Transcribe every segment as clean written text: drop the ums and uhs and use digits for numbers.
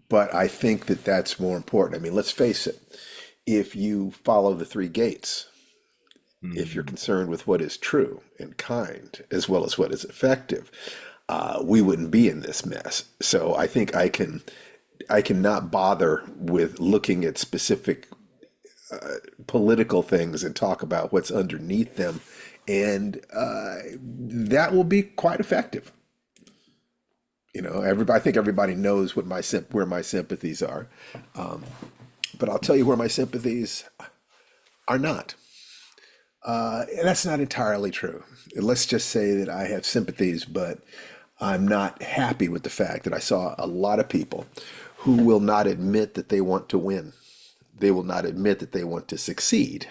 but I think that that's more important. I mean, let's face it. If you follow the three gates, if you're Hmm. concerned with what is true and kind as well as what is effective, we wouldn't be in this mess. So I think I cannot bother with looking at specific political things and talk about what's underneath them, and that will be quite effective. I think everybody knows what where my sympathies are, but I'll tell you where my sympathies are not. And that's not entirely true. Let's just say that I have sympathies, but I'm not happy with the fact that I saw a lot of people who will not admit that they want to win. They will not admit that they want to succeed,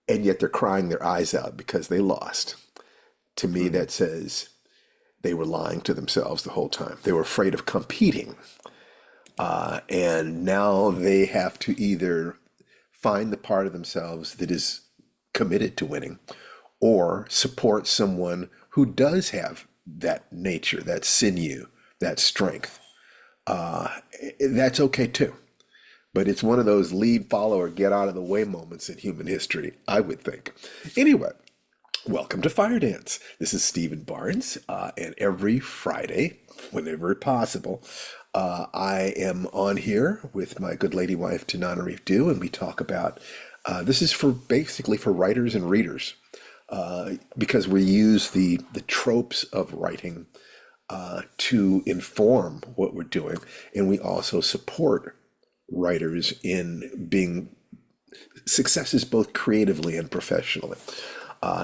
and yet they're crying their eyes out because they lost. To me, Hmm. that says they were lying to themselves the whole time. They were afraid of competing, and now they have to either find the part of themselves that is committed to winning or support someone who does have that nature, that sinew, that strength. Uh, that's okay too. But it's one of those lead, follow, or get out of the way moments in human history, I would think. Anyway, welcome to Firedance. This is Stephen Barnes, and every Friday, whenever possible, I am on here with my good lady wife, Tanana Reef Dew, and we talk about this is for basically for writers and readers because we use the tropes of writing to inform what we're doing, and we also support writers in being successes both creatively and professionally.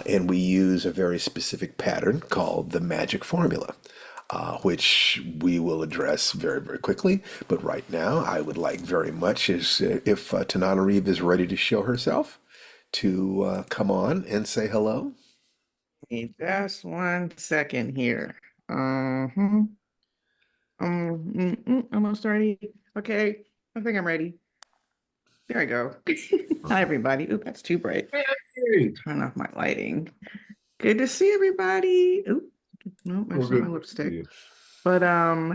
And we use a very specific pattern called the magic formula, which we will address very, very quickly. But right now, I would like very much is if Tanana Reeve is ready to show herself, to come on and say hello. Just 1 second here. Uh-huh. Almost ready. Okay, I think I'm ready. There I go. Hi, everybody. Oop, that's too bright. Hey, Turn off my lighting. Good to see everybody. Oop, no, well, there's not my good to see lipstick. you. But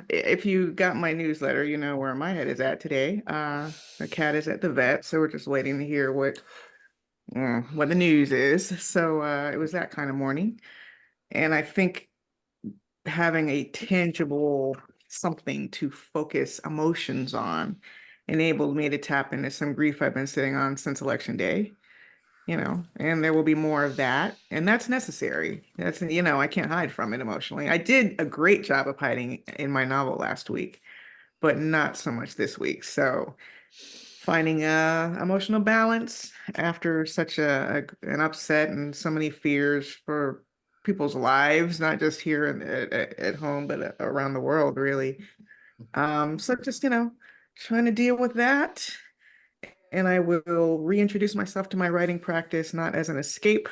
if you got my newsletter, you know where my head is at today. The cat is at the vet, so we're just waiting to hear what the news is. So it was that kind of morning, and I think having a tangible something to focus emotions on enabled me to tap into some grief I've been sitting on since election day, and there will be more of that. And that's necessary. I can't hide from it emotionally. I did a great job of hiding in my novel last week, but not so much this week. So finding emotional balance after such an upset and so many fears for people's lives, not just here at home, but around the world, really. So just trying to deal with that, and I will reintroduce myself to my writing practice not as an escape,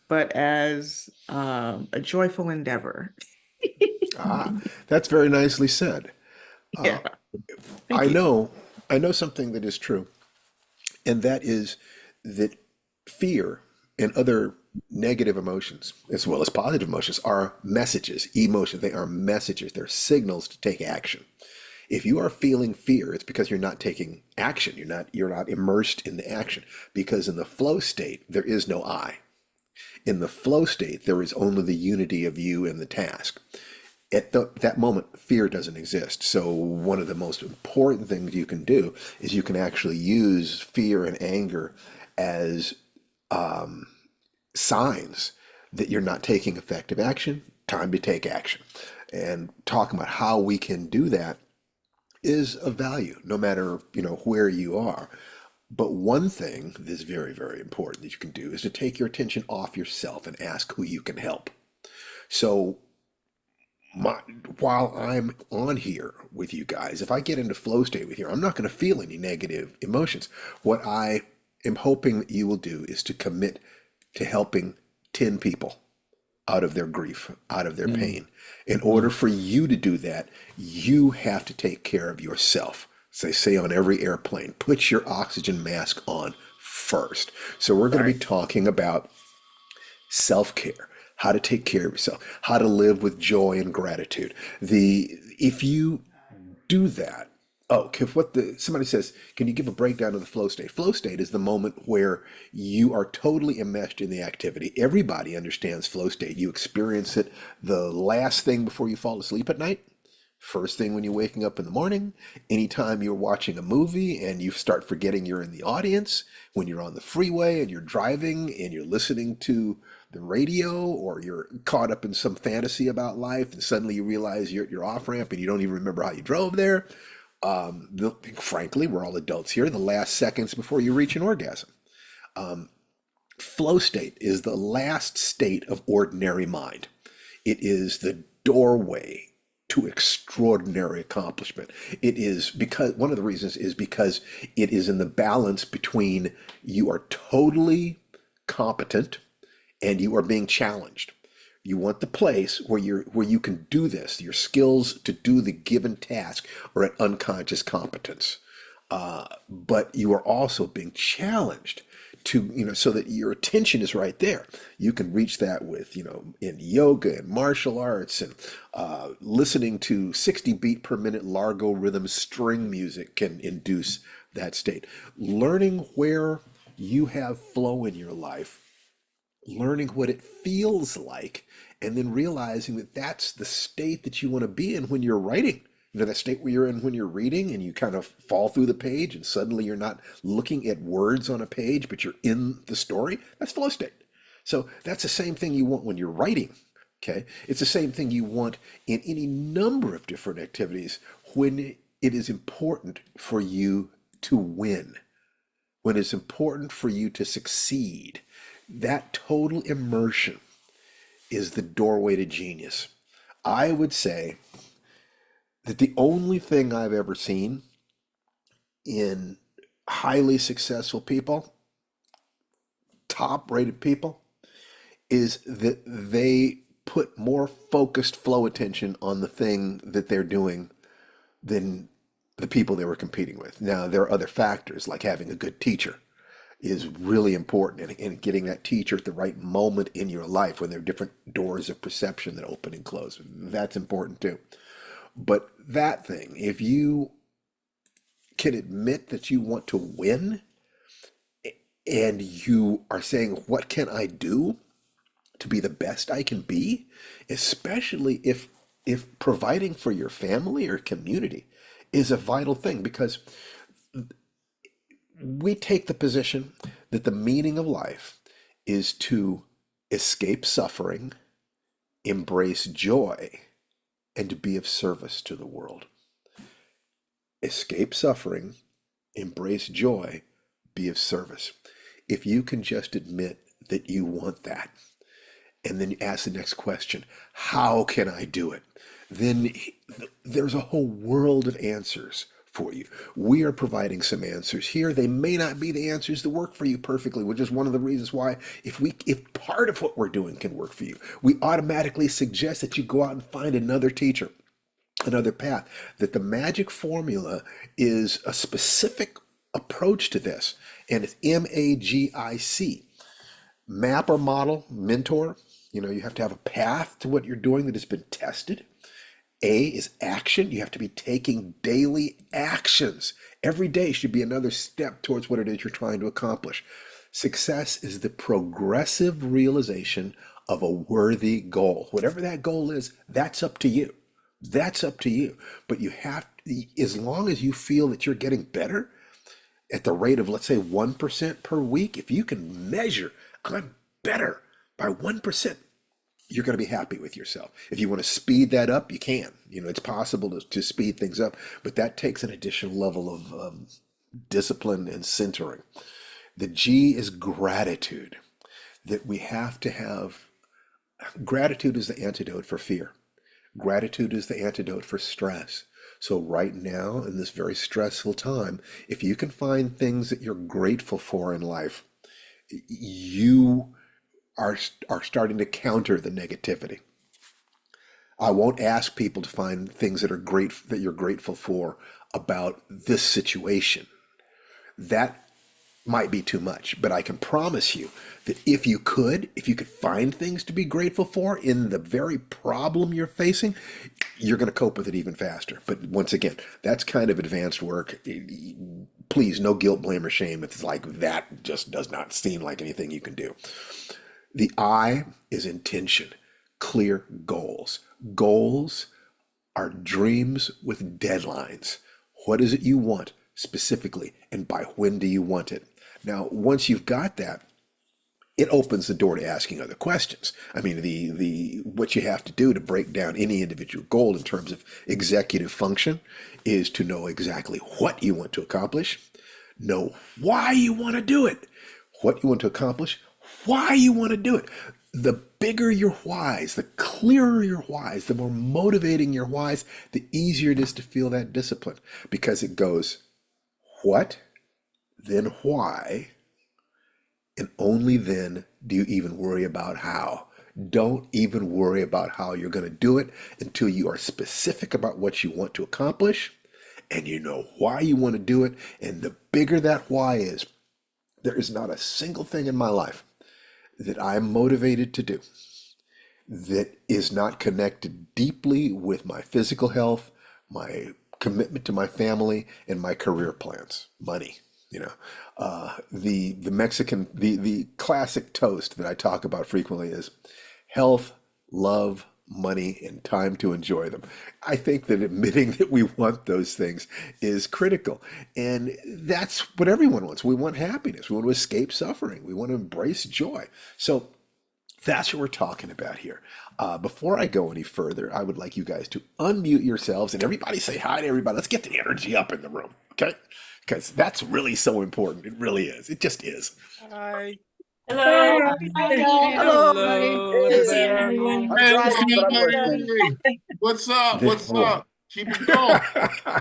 but as a joyful endeavor. Ah, that's very nicely said. Yeah, thank I you. know, I know something that is true, and that is that fear and other negative emotions, as well as positive emotions, are messages, emotions. They are messages. They're signals to take action. If you are feeling fear, it's because you're not taking action. You're not immersed in the action. Because in the flow state, there is no I. In the flow state, there is only the unity of you and the task. That moment, fear doesn't exist. So one of the most important things you can do is you can actually use fear and anger as signs that you're not taking effective action. Time to take action. And talking about how we can do that is of value, no matter where you are. But one thing that's very, very important that you can do is to take your attention off yourself and ask who you can help. So my, while I'm on here with you guys, if I get into flow state with you, I'm not going to feel any negative emotions. What I am hoping that you will do is to commit to helping 10 people out of their grief, out of their Mm, pain. In order mm, for you to do that, you have to take care of yourself. As they say on every airplane, put your oxygen mask on first. So we're going to be Right. talking about self-care, how to take care of yourself, how to live with joy and gratitude. The if you do that, oh, somebody says, can you give a breakdown of the flow state? Flow state is the moment where you are totally enmeshed in the activity. Everybody understands flow state. You experience it the last thing before you fall asleep at night. First thing when you're waking up in the morning, anytime you're watching a movie and you start forgetting you're in the audience, when you're on the freeway and you're driving and you're listening to the radio, or you're caught up in some fantasy about life and suddenly you realize you're at your off ramp and you don't even remember how you drove there. Frankly, we're all adults here, the last seconds before you reach an orgasm. Flow state is the last state of ordinary mind. It is the doorway to extraordinary accomplishment. It is because one of the reasons is because it is in the balance between you are totally competent and you are being challenged. You want the place where you can do this. Your skills to do the given task are at unconscious competence, but you are also being challenged to, so that your attention is right there. You can reach that with, in yoga and martial arts, and listening to 60 beat per minute Largo rhythm string music can induce that state. Learning where you have flow in your life, learning what it feels like, and then realizing that that's the state that you want to be in when you're writing. That state where you're in when you're reading and you kind of fall through the page and suddenly you're not looking at words on a page, but you're in the story. That's flow state. So that's the same thing you want when you're writing. Okay. It's the same thing you want in any number of different activities when it is important for you to win, when it's important for you to succeed. That total immersion is the doorway to genius. I would say that the only thing I've ever seen in highly successful people, top rated people, is that they put more focused flow attention on the thing that they're doing than the people they were competing with. Now, there are other factors like having a good teacher is really important, and getting that teacher at the right moment in your life when there are different doors of perception that open and close. That's important too. But that thing, if you can admit that you want to win and you are saying, what can I do to be the best I can be? Especially if providing for your family or community is a vital thing, because we take the position that the meaning of life is to escape suffering, embrace joy, and to be of service to the world. Escape suffering, embrace joy, be of service. If you can just admit that you want that, and then you ask the next question, how can I do it? Then there's a whole world of answers for you. We are providing some answers here. They may not be the answers that work for you perfectly, which is one of the reasons why if part of what we're doing can work for you, we automatically suggest that you go out and find another teacher, another path. That the magic formula is a specific approach to this, and it's MAGIC. Map or model, mentor. You have to have a path to what you're doing that has been tested. A is action. You have to be taking daily actions. Every day should be another step towards what it is you're trying to accomplish. Success is the progressive realization of a worthy goal. Whatever that goal is, that's up to you. That's up to you. But you have, as long as you feel that you're getting better at the rate of, let's say, 1% per week, if you can measure, I'm better by 1%, you're going to be happy with yourself. If you want to speed that up, you can. It's possible to speed things up, but that takes an additional level of discipline and centering. The G is gratitude. That we have to have, gratitude is the antidote for fear. Gratitude is the antidote for stress. So right now, in this very stressful time, if you can find things that you're grateful for in life, you are starting to counter the negativity. I won't ask people to find things that you're grateful for about this situation. That might be too much, but I can promise you that if you could find things to be grateful for in the very problem you're facing, you're going to cope with it even faster. But once again, that's kind of advanced work. Please, no guilt, blame, or shame. It's like that just does not seem like anything you can do. The I is intention, clear goals. Goals are dreams with deadlines. What is it you want specifically, and by when do you want it? Now, once you've got that, it opens the door to asking other questions. I mean, the what you have to do to break down any individual goal in terms of executive function is to know exactly what you want to accomplish, know why you want to do it, what you want to accomplish, why you want to do it. The bigger your whys, the clearer your whys, the more motivating your whys, the easier it is to feel that discipline because it goes what, then why, and only then do you even worry about how. Don't even worry about how you're going to do it until you are specific about what you want to accomplish and you know why you want to do it. And the bigger that why is, there is not a single thing in my life that I'm motivated to do that is not connected deeply with my physical health, my commitment to my family, and my career plans. Money, you know, the Mexican the classic toast that I talk about frequently is health, love, money, and time to enjoy them. I think that admitting that we want those things is critical, and that's what everyone wants. We want happiness. We want to escape suffering. We want to embrace joy. So that's what we're talking about here. Before I go any further, I would like you guys to unmute yourselves and everybody say hi to everybody. Let's get the energy up in the room, okay? Because that's really so important. It really is. It just is. Hi. Hello. Hello. Hello Good to see there. everyone. I'm Hey, driving, but I'm listening. hey, what's up? What's Oh. up? Keep it going.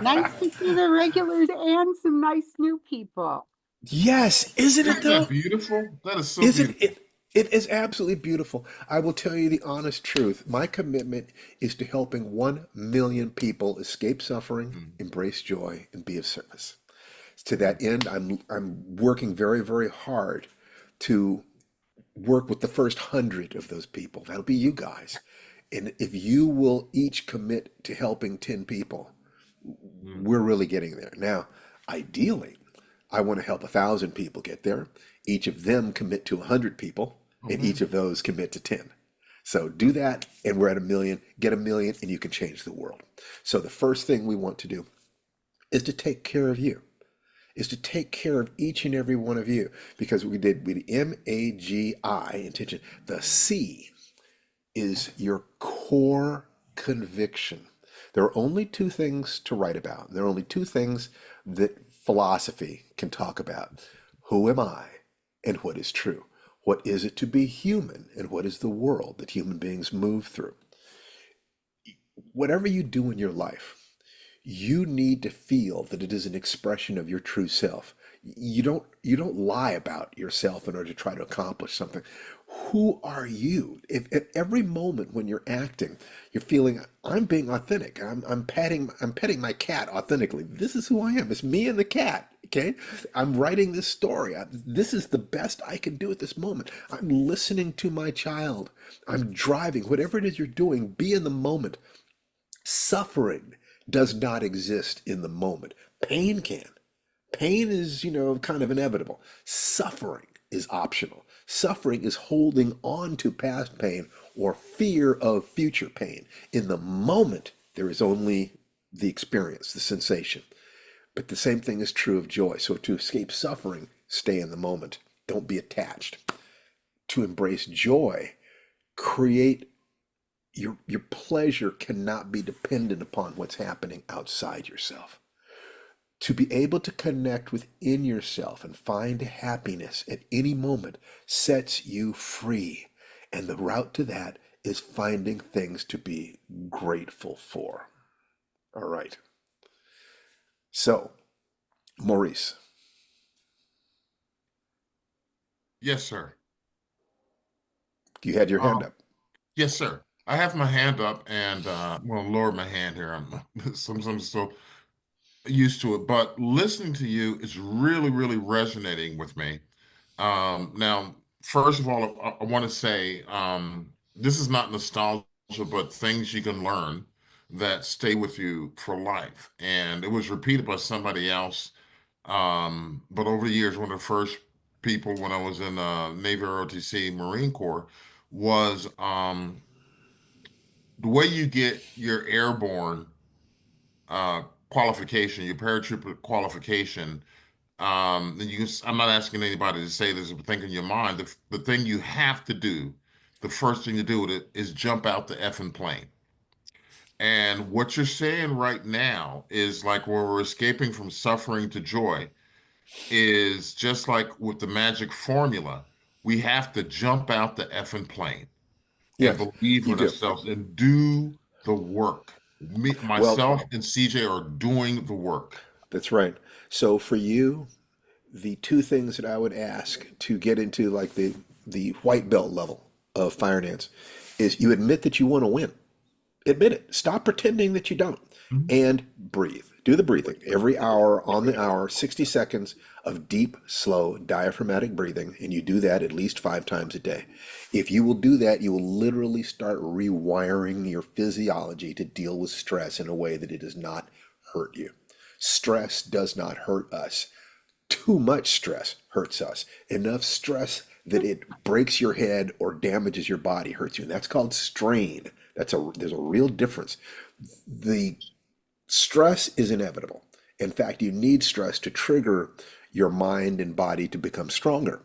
Nice to see the regulars and some nice new people. Yes, isn't it Isn't that though? beautiful? That is so Isn't beautiful. it? It is absolutely beautiful. I will tell you the honest truth. My commitment is to helping 1 million people escape suffering, Mm, embrace joy, and be of service. To that end, I'm working very, very hard to work with the first 100 of those people. That'll be you guys. And if you will each commit to helping 10 people, mm, we're really getting there. Now, ideally, I want to help 1,000 people get there. Each of them commit to 100 people, and okay. each of those commit to 10. So do that, and we're at 1 million. Get 1 million, and you can change the world. So the first thing we want to do is to take care of you, is to take care of each and every one of you, because we did MAGI, intention. The C is your core conviction. There are only two things to write about. There are only two things that philosophy can talk about. Who am I and what is true? What is it to be human and what is the world that human beings move through? Whatever you do in your life, you need to feel that it is an expression of your true self. You don't lie about yourself in order to try to accomplish something. Who are you? If at every moment when you're acting, you're feeling I'm being authentic. I'm petting my cat authentically. This is who I am. It's me and the cat. Okay, I'm writing this story. This is the best I can do at this moment. I'm listening to my child. I'm driving. Whatever it is you're doing, be in the moment. Suffering does not exist in the moment. Pain can. Pain is, kind of inevitable. Suffering is optional. Suffering is holding on to past pain or fear of future pain. In the moment, there is only the experience, the sensation. But the same thing is true of joy. So to escape suffering, stay in the moment. Don't be attached. To embrace joy, create your pleasure cannot be dependent upon what's happening outside yourself. To be able to connect within yourself and find happiness at any moment sets you free. And the route to that is finding things to be grateful for. All right. So, Maurice, Yes, sir. you had your hand Um, up. yes, sir. I have my hand up, and I'm going to lower my hand here. I'm sometimes so used to it, but listening to you is really, really resonating with me. Now, first of all, I want to say this is not nostalgia, but things you can learn. that stay with you for life. And it was repeated by somebody else. But over the years, one of the first people when I was in Navy ROTC Marine Corps was the way you get your airborne uh, qualification, your paratrooper qualification. And I'm not asking anybody to say this, but think in your mind, the thing you have to do, the first thing to do with it is jump out the effing plane. And what you're saying right now is like when we're escaping from suffering to joy, is just like with the magic formula, we have to jump out the effing plane and Yes, believe you in do. ourselves and do the work. Me, Well, myself, and CJ are doing the work. that's right. So for you, the two things that I would ask to get into like the white belt level of fire dance is you admit that you want to win. Admit it. Stop pretending that you don't. Mhm. And breathe. Do the breathing. Every hour, on the hour, 60 seconds of deep, slow, diaphragmatic breathing. And you do that at least 5 times a day. If you will do that, you will literally start rewiring your physiology to deal with stress in a way that it does not hurt you. Stress does not hurt us. Too much stress hurts us. Enough stress that it breaks your head or damages your body hurts you. And that's called strain. There's a real difference. The stress is inevitable. In fact, you need stress to trigger your mind and body to become stronger.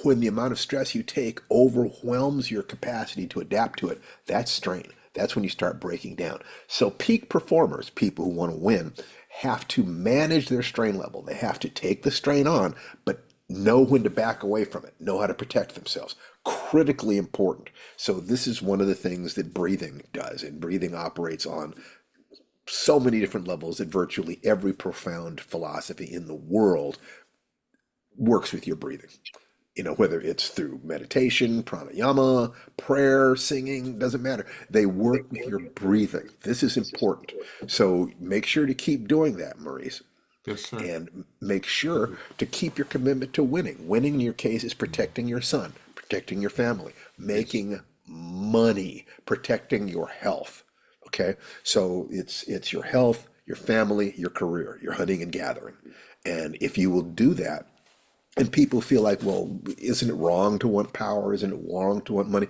When the amount of stress you take overwhelms your capacity to adapt to it, that's strain. That's when you start breaking down. So, peak performers, people who want to win, have to manage their strain level. They have to take the strain on, but know when to back away from it, know how to protect themselves. Critically important. So, this is one of the things that breathing does, and breathing operates on so many different levels that virtually every profound philosophy in the world works with your breathing. Whether it's through meditation, pranayama, prayer, singing, doesn't matter. They work with your breathing. This is important. So make sure to keep doing that, Maurice, Yes, sir. and make sure to keep your commitment to winning. Winning in your case is protecting your son, protecting your family, Yes. making money, protecting your health. Okay? So it's your health, your family, your career, your hunting and gathering. And if you will do that, and people feel like, well, isn't it wrong to want power? Isn't it wrong to want money?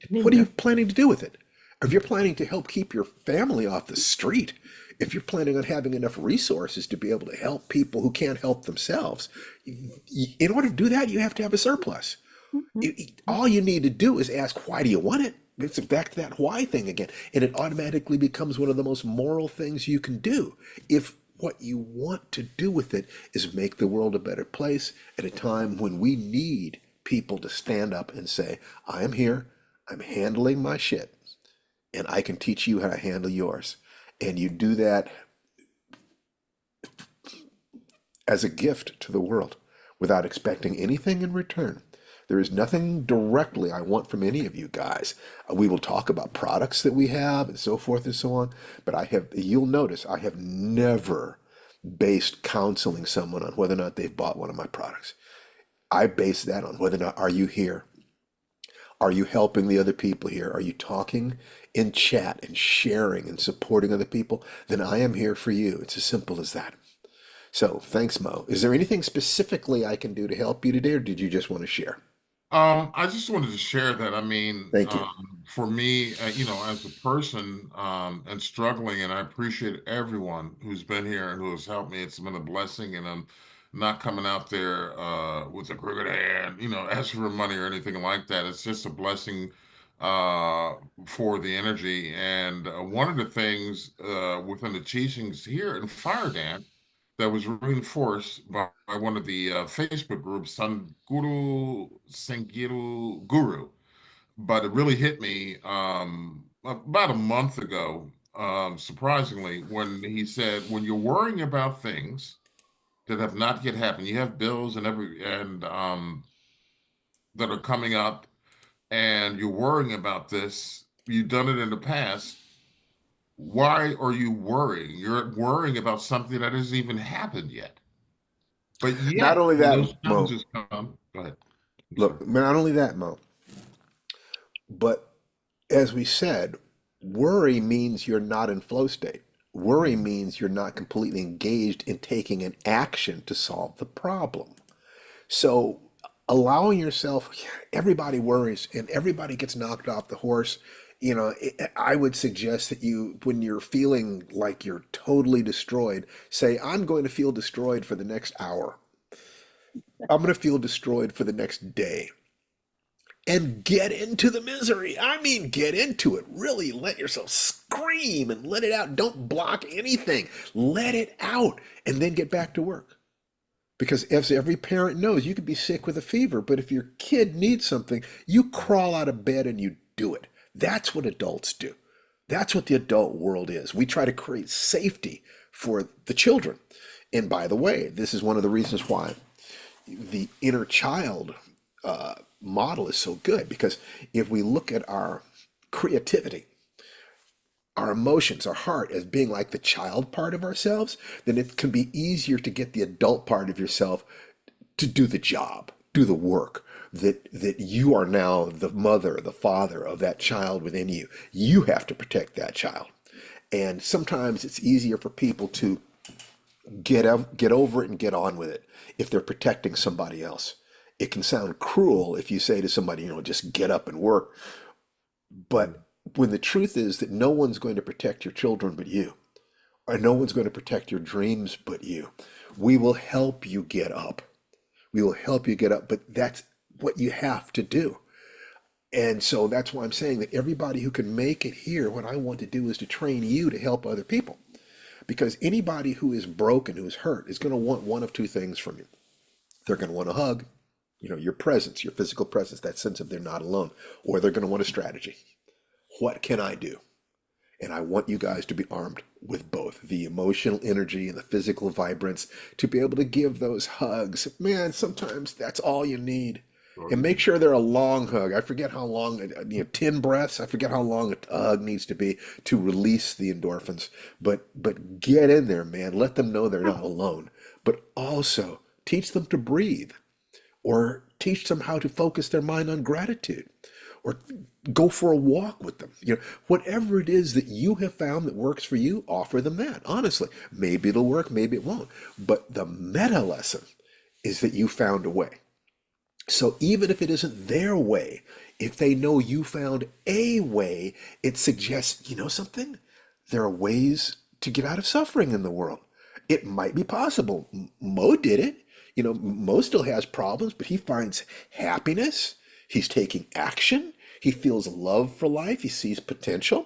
What are you planning to do with it? If you're planning to help keep your family off the street, if you're planning on having enough resources to be able to help people who can't help themselves, in order to do that, you have to have a surplus. All you need to do is ask, why do you want it? It's back to that why thing again. And it automatically becomes one of the most moral things you can do. If what you want to do with it is make the world a better place at a time when we need people to stand up and say, I am here, I'm handling my shit, and I can teach you how to handle yours. And you do that as a gift to the world without expecting anything in return. There is nothing directly I want from any of you guys. We will talk about products that we have and so forth and so on, but you'll notice I have never based counseling someone on whether or not they've bought one of my products. I base that on whether or not are you here? Are you helping the other people here? Are you talking in chat and sharing and supporting other people? Then I am here for you. It's as simple as that. So thanks, Mo. Is there anything specifically I can do to help you today, or did you just want to share? I just wanted to share that. I mean, Thank you. for me, as a person, and struggling, and I appreciate everyone who's been here and who has helped me. It's been a blessing, and I'm not coming out there with a crooked hand, asking for money or anything like that. It's just a blessing uh, for the energy. And one of the things within the teachings here in Fire Dance that was reinforced by one of the Facebook groups, Sanguru Sangiru Guru. But it really hit me about a month ago, surprisingly, when he said, "When you're worrying about things that have not yet happened, you have bills and that are coming up, and you're worrying about this. You've done it in the past. Why are you worrying? You're worrying about something that hasn't even happened yet." But Not yet, only when that, those Mo. challenges come, go ahead. I'm sorry. Look, not only that, Mo, but as we said, Worry means you're not in flow state. Worry means you're not completely engaged in taking an action to solve the problem. So allowing yourself, everybody worries and everybody gets knocked off the horse. I would suggest that you, when you're feeling like you're totally destroyed, say, I'm going to feel destroyed for the next hour. I'm going to feel destroyed for the next day. And get into the misery. I mean, get into it. Really let yourself scream and let it out. Don't block anything. Let it out and then get back to work. Because as every parent knows, you could be sick with a fever, but if your kid needs something, you crawl out of bed and you do it. That's what adults do. That's what the adult world is. We try to create safety for the children. And by the way, this is one of the reasons why the inner child model is so good, because if we look at our creativity, our emotions, our heart as being like the child part of ourselves, then it can be easier to get the adult part of yourself to do the job, do the work. That you are now the mother, the father of that child within you. You have to protect that child. And sometimes it's easier for people to get over it and get on with it if they're protecting somebody else. It can sound cruel if you say to somebody, just get up and work. But when the truth is that no one's going to protect your children but you, or no one's going to protect your dreams but you, we will help you get up. We will help you get up, but that's what you have to do. And so that's why I'm saying that everybody who can make it here, what I want to do is to train you to help other people. Because anybody who is broken, who is hurt, is going to want one of two things from you. They're going to want a hug, your presence, your physical presence, that sense of they're not alone, or they're going to want a strategy. What can I do? And I want you guys to be armed with both the emotional energy and the physical vibrance to be able to give those hugs. Man, sometimes that's all you need. And make sure they're a long hug. I forget how long, 10 breaths. I forget how long a hug needs to be to release the endorphins. But get in there, man. Let them know they're not alone. But also teach them to breathe, or teach them how to focus their mind on gratitude, or go for a walk with them. Whatever it is that you have found that works for you, offer them that. Honestly, maybe it'll work, maybe it won't. But the meta lesson is that you found a way. So even if it isn't their way, if they know you found a way, it suggests, something? There are ways to get out of suffering in the world. It might be possible. Mo did it. Mo still has problems, but he finds happiness. He's taking action. He feels love for life. He sees potential.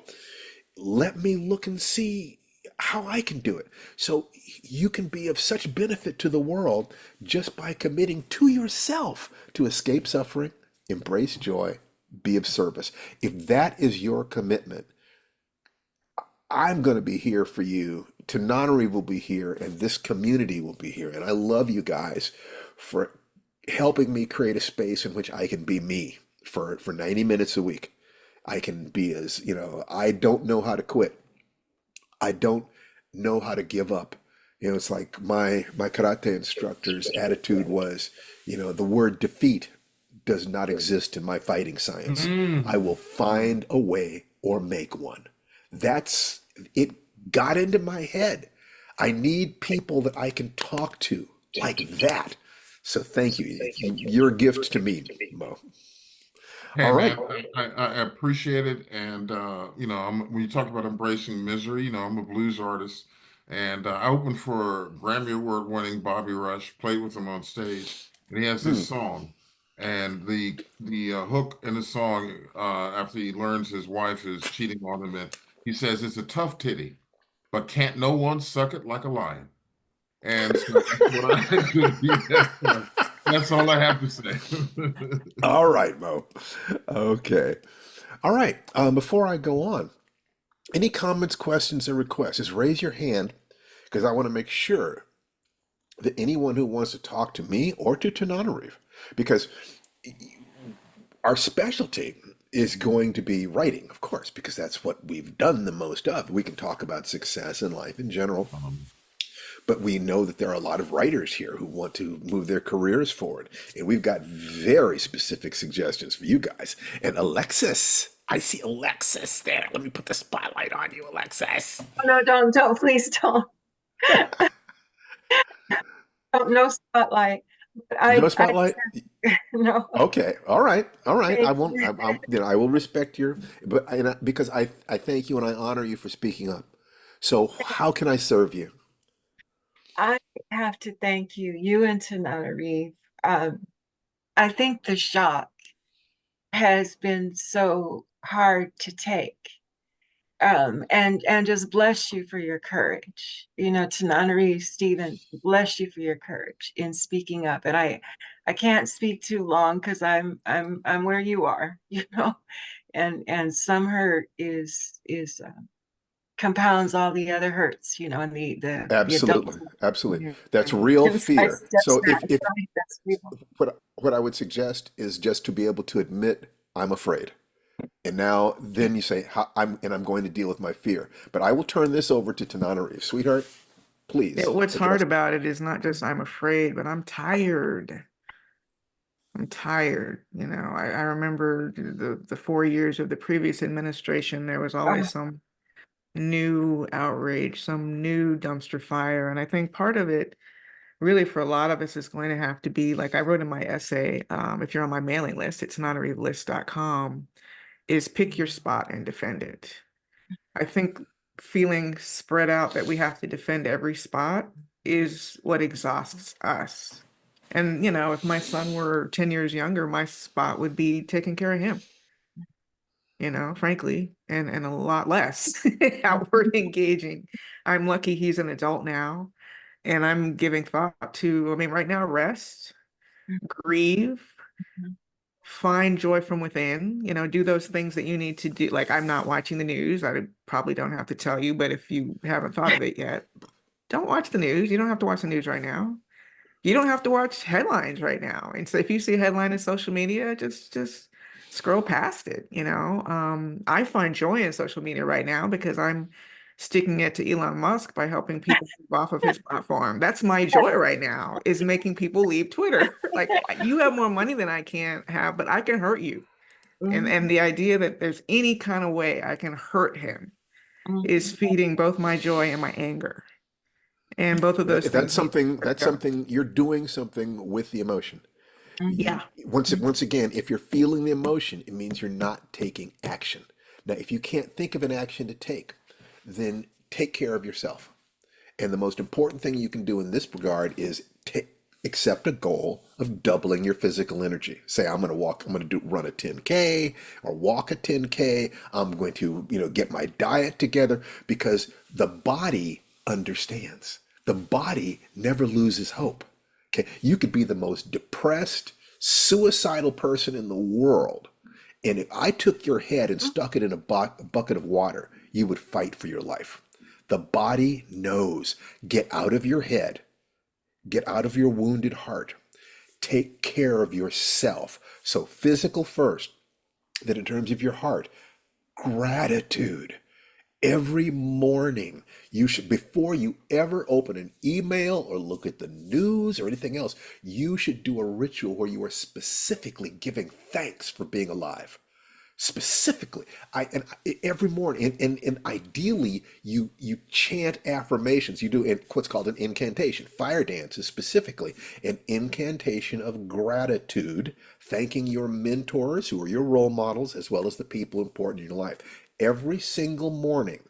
Let me look and see how I can do it. So you can be of such benefit to the world just by committing to yourself to escape suffering, embrace joy, be of service. If that is your commitment, I'm going to be here for you. Tananari will be here, and this community will be here. And I love you guys for helping me create a space in which I can be me for 90 minutes a week. I can be I don't know how to quit. I don't know how to give up. It's like my karate instructor's attitude was, the word defeat does not exist in my fighting science. I will find a way or make one. That's it. Got into my head. I need people that I can talk to like that. So thank you. You're a gift to me, Mo. Hey All right. man, I appreciate it, and when you talk about embracing misery, I'm a blues artist, and I opened for Grammy Award-winning Bobby Rush, played with him on stage, and he has this Hmm. song, and the hook in the song, after he learns his wife is cheating on him, and he says it's a tough titty, but can't no one suck it like a lion, and so that's what I that's all I have to say. All right, Mo. Okay. All right. Before I go on, any comments, questions, or requests? Just raise your hand because I want to make sure that anyone who wants to talk to me or to Tananarive, because our specialty is going to be writing, of course, because that's what we've done the most of. We can talk about success in life in general, Um, but we know that there are a lot of writers here who want to move their careers forward. And we've got very specific suggestions for you guys. And Alexis, I see Alexis there. Let me put the spotlight on you, Alexis. Oh, no, don't, please don't. Don't, no spotlight. But No I spotlight? no. Okay, all right, all right. I Thank won't. you. I will respect your, because I thank you and I honor you for speaking up. So, how can I serve you? I have to thank you, you and Tananarive. I think the shock has been so hard to take. And just bless you for your courage. You know, Tananarive, Stephen, bless you for your courage in speaking up. And I can't speak too long because I'm where you are, you know, and some hurt is compounds all the other hurts, you know, and the adults Absolutely, absolutely. That's and real inside fear. steps So, that if that's real. what I would suggest is just to be able to admit I'm afraid. And now, then you say, I'm going to deal with my fear. But I will turn this over to Tananarive. Sweetheart, Yeah, please what's hard address. about it is not just I'm afraid, but I'm tired. I'm tired. I remember the 4 years of the previous administration, there was always some new outrage, some new dumpster fire. And I think part of it, really, for a lot of us, is going to have to be like I wrote in my essay. If you're on my mailing list, it's notarelist.com, is pick your spot and defend it. I think feeling spread out that we have to defend every spot is what exhausts us. And, if my son were 10 years younger, my spot would be taking care of him, frankly, and a lot less outward engaging. I'm lucky he's an adult now, and I'm giving thought to, I mean, right now, rest, grieve, find joy from within, do those things that you need to do. Like, I'm not watching the news. I probably don't have to tell you, but if you haven't thought of it yet, don't watch the news. You don't have to watch the news right now. You don't have to watch headlines right now. And so if you see a headline in social media, just scroll past it, I find joy in social media right now because I'm sticking it to Elon Musk by helping people move off of his platform. That's my joy right now, is making people leave Twitter. Like, you have more money than I can have, but I can hurt you. And the idea that there's any kind of way I can hurt him is feeding both my joy and my anger. And both of those That's things need to something. let That's go. something you're doing something with the emotion. Yeah. Once again, if you're feeling the emotion, it means you're not taking action. Now, if you can't think of an action to take, then take care of yourself. And the most important thing you can do in this regard is accept a goal of doubling your physical energy. Say, I'm going to run a 10K or walk a 10K. I'm going to, get my diet together, because the body understands. The body never loses hope. Okay. You could be the most depressed, suicidal person in the world. And if I took your head and stuck it in a bucket of water, you would fight for your life. The body knows. Get out of your head. Get out of your wounded heart. Take care of yourself. So, physical first, then in terms of your heart, gratitude. Every morning, you should, before you ever open an email or look at the news or anything else, you should do a ritual where you are specifically giving thanks for being alive. Specifically, every morning, and ideally, you chant affirmations. You do what's called an incantation. Firedance is specifically an incantation of gratitude, thanking your mentors, who are your role models, as well as the people important in your life. Every single morning,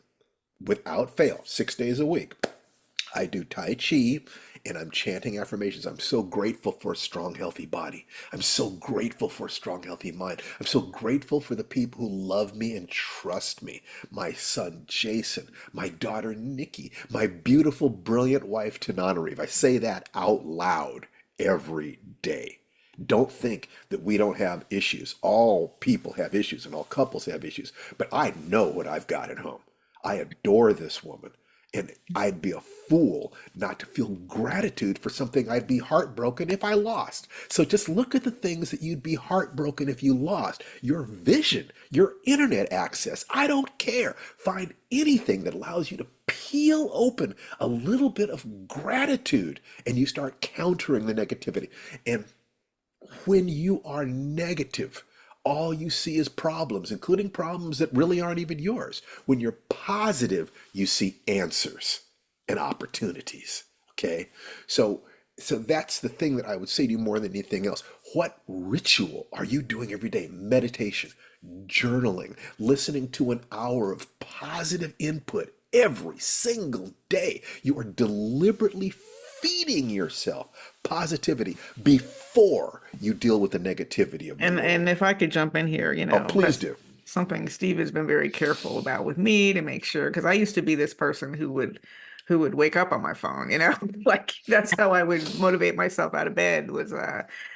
without fail, 6 days a week, I do Tai Chi and I'm chanting affirmations. I'm so grateful for a strong, healthy body. I'm so grateful for a strong, healthy mind. I'm so grateful for the people who love me and trust me. My son, Jason, my daughter, Nikki, my beautiful, brilliant wife, Tananarive. I say that out loud every day. Don't think that we don't have issues. All people have issues and all couples have issues. But I know what I've got at home. I adore this woman. And I'd be a fool not to feel gratitude for something I'd be heartbroken if I lost. So just look at the things that you'd be heartbroken if you lost. Your vision, your internet access. I don't care. Find anything that allows you to peel open a little bit of gratitude, and you start countering the negativity. And when you are negative, all you see is problems, including problems that really aren't even yours. When you're positive, you see answers and opportunities. Okay? So so that's the thing that I would say to you more than anything else. What ritual are you doing every day? Meditation, journaling, listening to an hour of positive input every single day. You are deliberately feeding yourself positivity before you deal with the negativity of the And world. if I could jump in here, Oh, please that's do. something Steve has been very careful about with me to make sure, because I used to be this person who would wake up on my phone, like that's how I would motivate myself out of bed was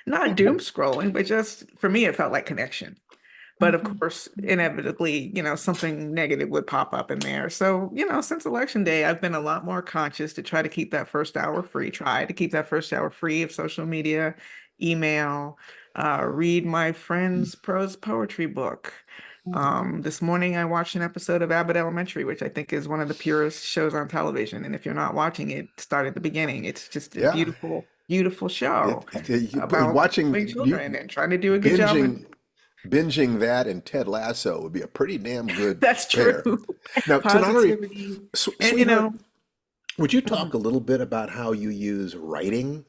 not doom scrolling, but just for me it felt like connection. But of Mhm. course, inevitably, something negative would pop up in there. So, since election day, I've been a lot more conscious to try to keep that first hour free, try to keep that first hour free of social media, email, read my friend's prose poetry book. This morning, I watched an episode of Abbott Elementary, which I think is one of the purest shows on television. And if you're not watching it, start at the beginning. It's just a Yeah. beautiful, beautiful show about Watching you children and trying to do a good job with. binging binging that and Ted Lasso would be a pretty damn good That's pair. true. Now, Tananari, Positivity. And sweetheart, would you uh, talk a little bit about how you use writing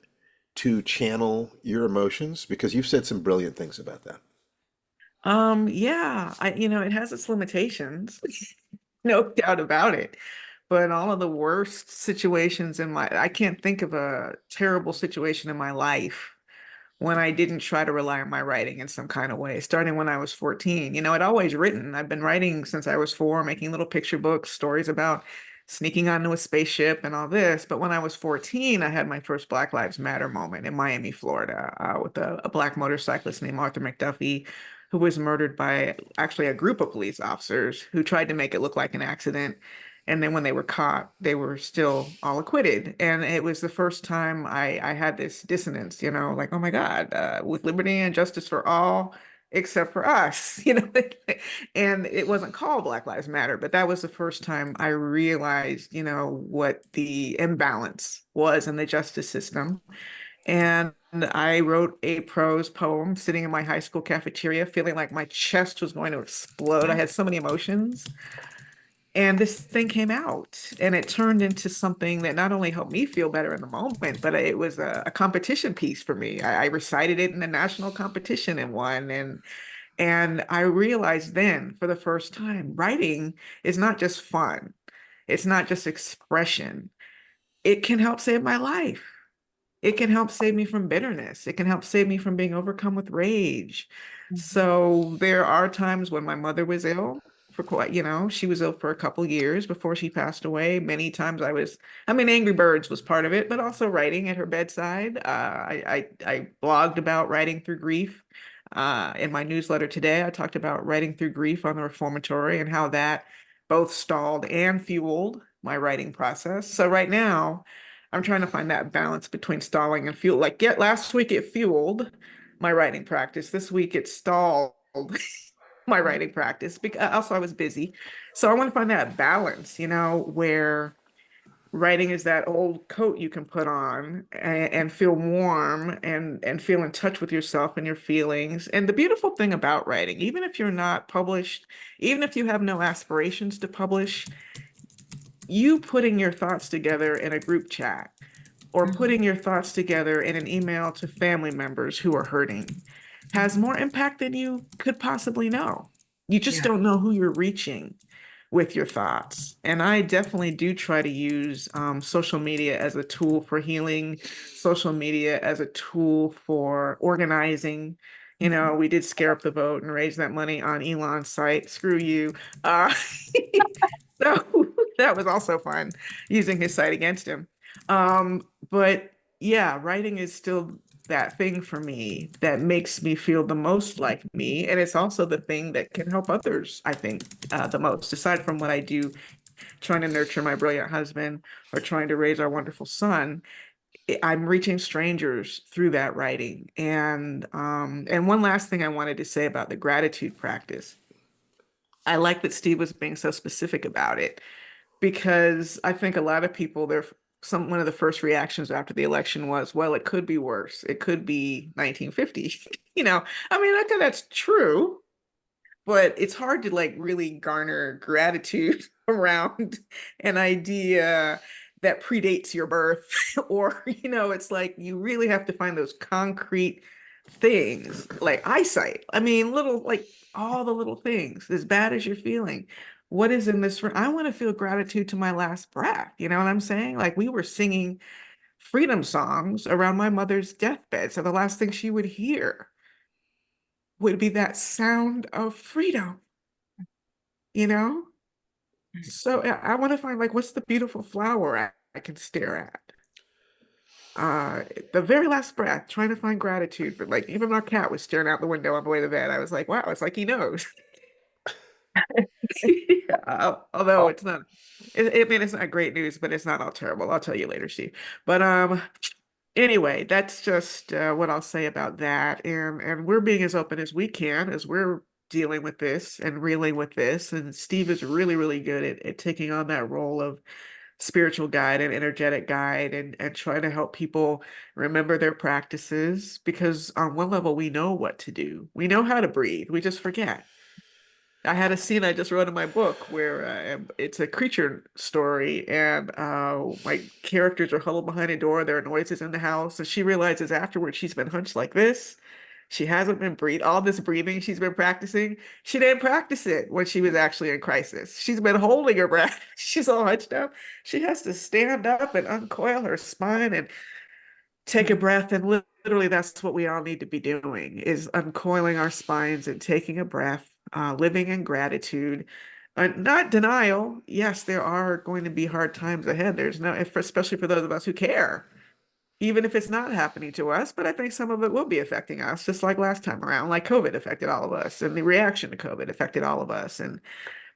to channel your emotions? Because you've said some brilliant things about that. yeah, it has its limitations, no doubt about it. But all of the worst situations I can't think of a terrible situation in my life when I didn't try to rely on my writing in some kind of way, starting when I was 14. I'd always written. I've been writing since I was 4, making little picture books, stories about sneaking onto a spaceship and all this. But when I was 14, I had my first Black Lives Matter moment in Miami, Florida, with a Black motorcyclist named Arthur McDuffie, who was murdered by actually a group of police officers who tried to make it look like an accident. And then when they were caught, they were still all acquitted. And it was the first time I had this dissonance, like, oh my God, with liberty and justice for all, except for us, And it wasn't called Black Lives Matter, but that was the first time I realized, what the imbalance was in the justice system. And I wrote a prose poem sitting in my high school cafeteria, feeling like my chest was going to explode. I had so many emotions. And this thing came out and it turned into something that not only helped me feel better in the moment, but it was a competition piece for me. I recited it in a national competition and won. And I realized then for the first time, writing is not just fun. It's not just expression. It can help save my life. It can help save me from bitterness. It can help save me from being overcome with rage. Mhm. So there are times when my mother was ill for quite, she was ill for a couple years before she passed away. Many times Angry Birds was part of it, but also writing at her bedside. I blogged about writing through grief. In my newsletter today, I talked about writing through grief on the reformatory and how that both stalled and fueled my writing process. So right now, I'm trying to find that balance between stalling and fuel. Like, last week it fueled my writing practice. This week it stalled my writing practice because also I was busy. So I want to find that balance, where writing is that old coat you can put on and feel warm and feel in touch with yourself and your feelings. And the beautiful thing about writing, even if you're not published, even if you have no aspirations to publish, you putting your thoughts together in a group chat or Mhm. putting your thoughts together in an email to family members who are hurting has Mhm. more impact than you could possibly know. You just Yeah. don't know who you're reaching with your thoughts. And I definitely do try to use social media as a tool for healing, social media as a tool for organizing. Mhm. We did scare up the vote and raise that money on Elon's site. Screw you. Uh, so that was also fun using his site against him. But yeah, writing is still that thing for me that makes me feel the most like me. And it's also the thing that can help others, I think, the most, aside from what I do trying to nurture my brilliant husband or trying to raise our wonderful son. I'm reaching strangers through that writing. And one last thing I wanted to say about the gratitude practice. I like that Steve was being so specific about it because I think a lot of people, their one of the first reactions after the election was, well, it could be worse. It could be 1950. I mean, I think that's true, but it's hard to like really garner gratitude around an idea that predates your birth or it's like you really have to find those concrete things like eyesight. I mean, little like all the little things, as bad as you're feeling, what is in this room? I want to feel gratitude to my last breath. You know what I'm saying? Like we were singing freedom songs around my mother's deathbed, so the last thing she would hear would be that sound of freedom, you know? So I want to find like what's the beautiful flower I can stare at. The very last breath, trying to find gratitude, but like even my cat was staring out the window on the way to bed. I was like, wow, it's like he knows. Yeah, although it's not, I mean, it's not great news, but it's not all terrible. I'll tell you later, Steve. But anyway, that's just what I'll say about that. And we're being as open as we can as we're dealing with this and reeling with this. And Steve is really, really good at taking on that role of spiritual guide and energetic guide and trying to help people remember their practices because on one level we know what to do. We know how to breathe. We just forget. I had a scene I just wrote in my book where it's a creature story, and my characters are huddled behind a door. There are noises in the house, and she realizes afterwards she's been hunched like this. She hasn't been breathing. All this breathing she's been practicing, she didn't practice it when she was actually in crisis. She's been holding her breath. She's all hunched up. She has to stand up and uncoil her spine and take a breath. And literally, that's what we all need to be doing: is uncoiling our spines and taking a breath, living in gratitude. Not denial. Yes, there are going to be hard times ahead. There's no, especially for those of us who care, even if it's not happening to us. But I think some of it will be affecting us, just like last time around, like COVID affected all of us, and the reaction to COVID affected all of us.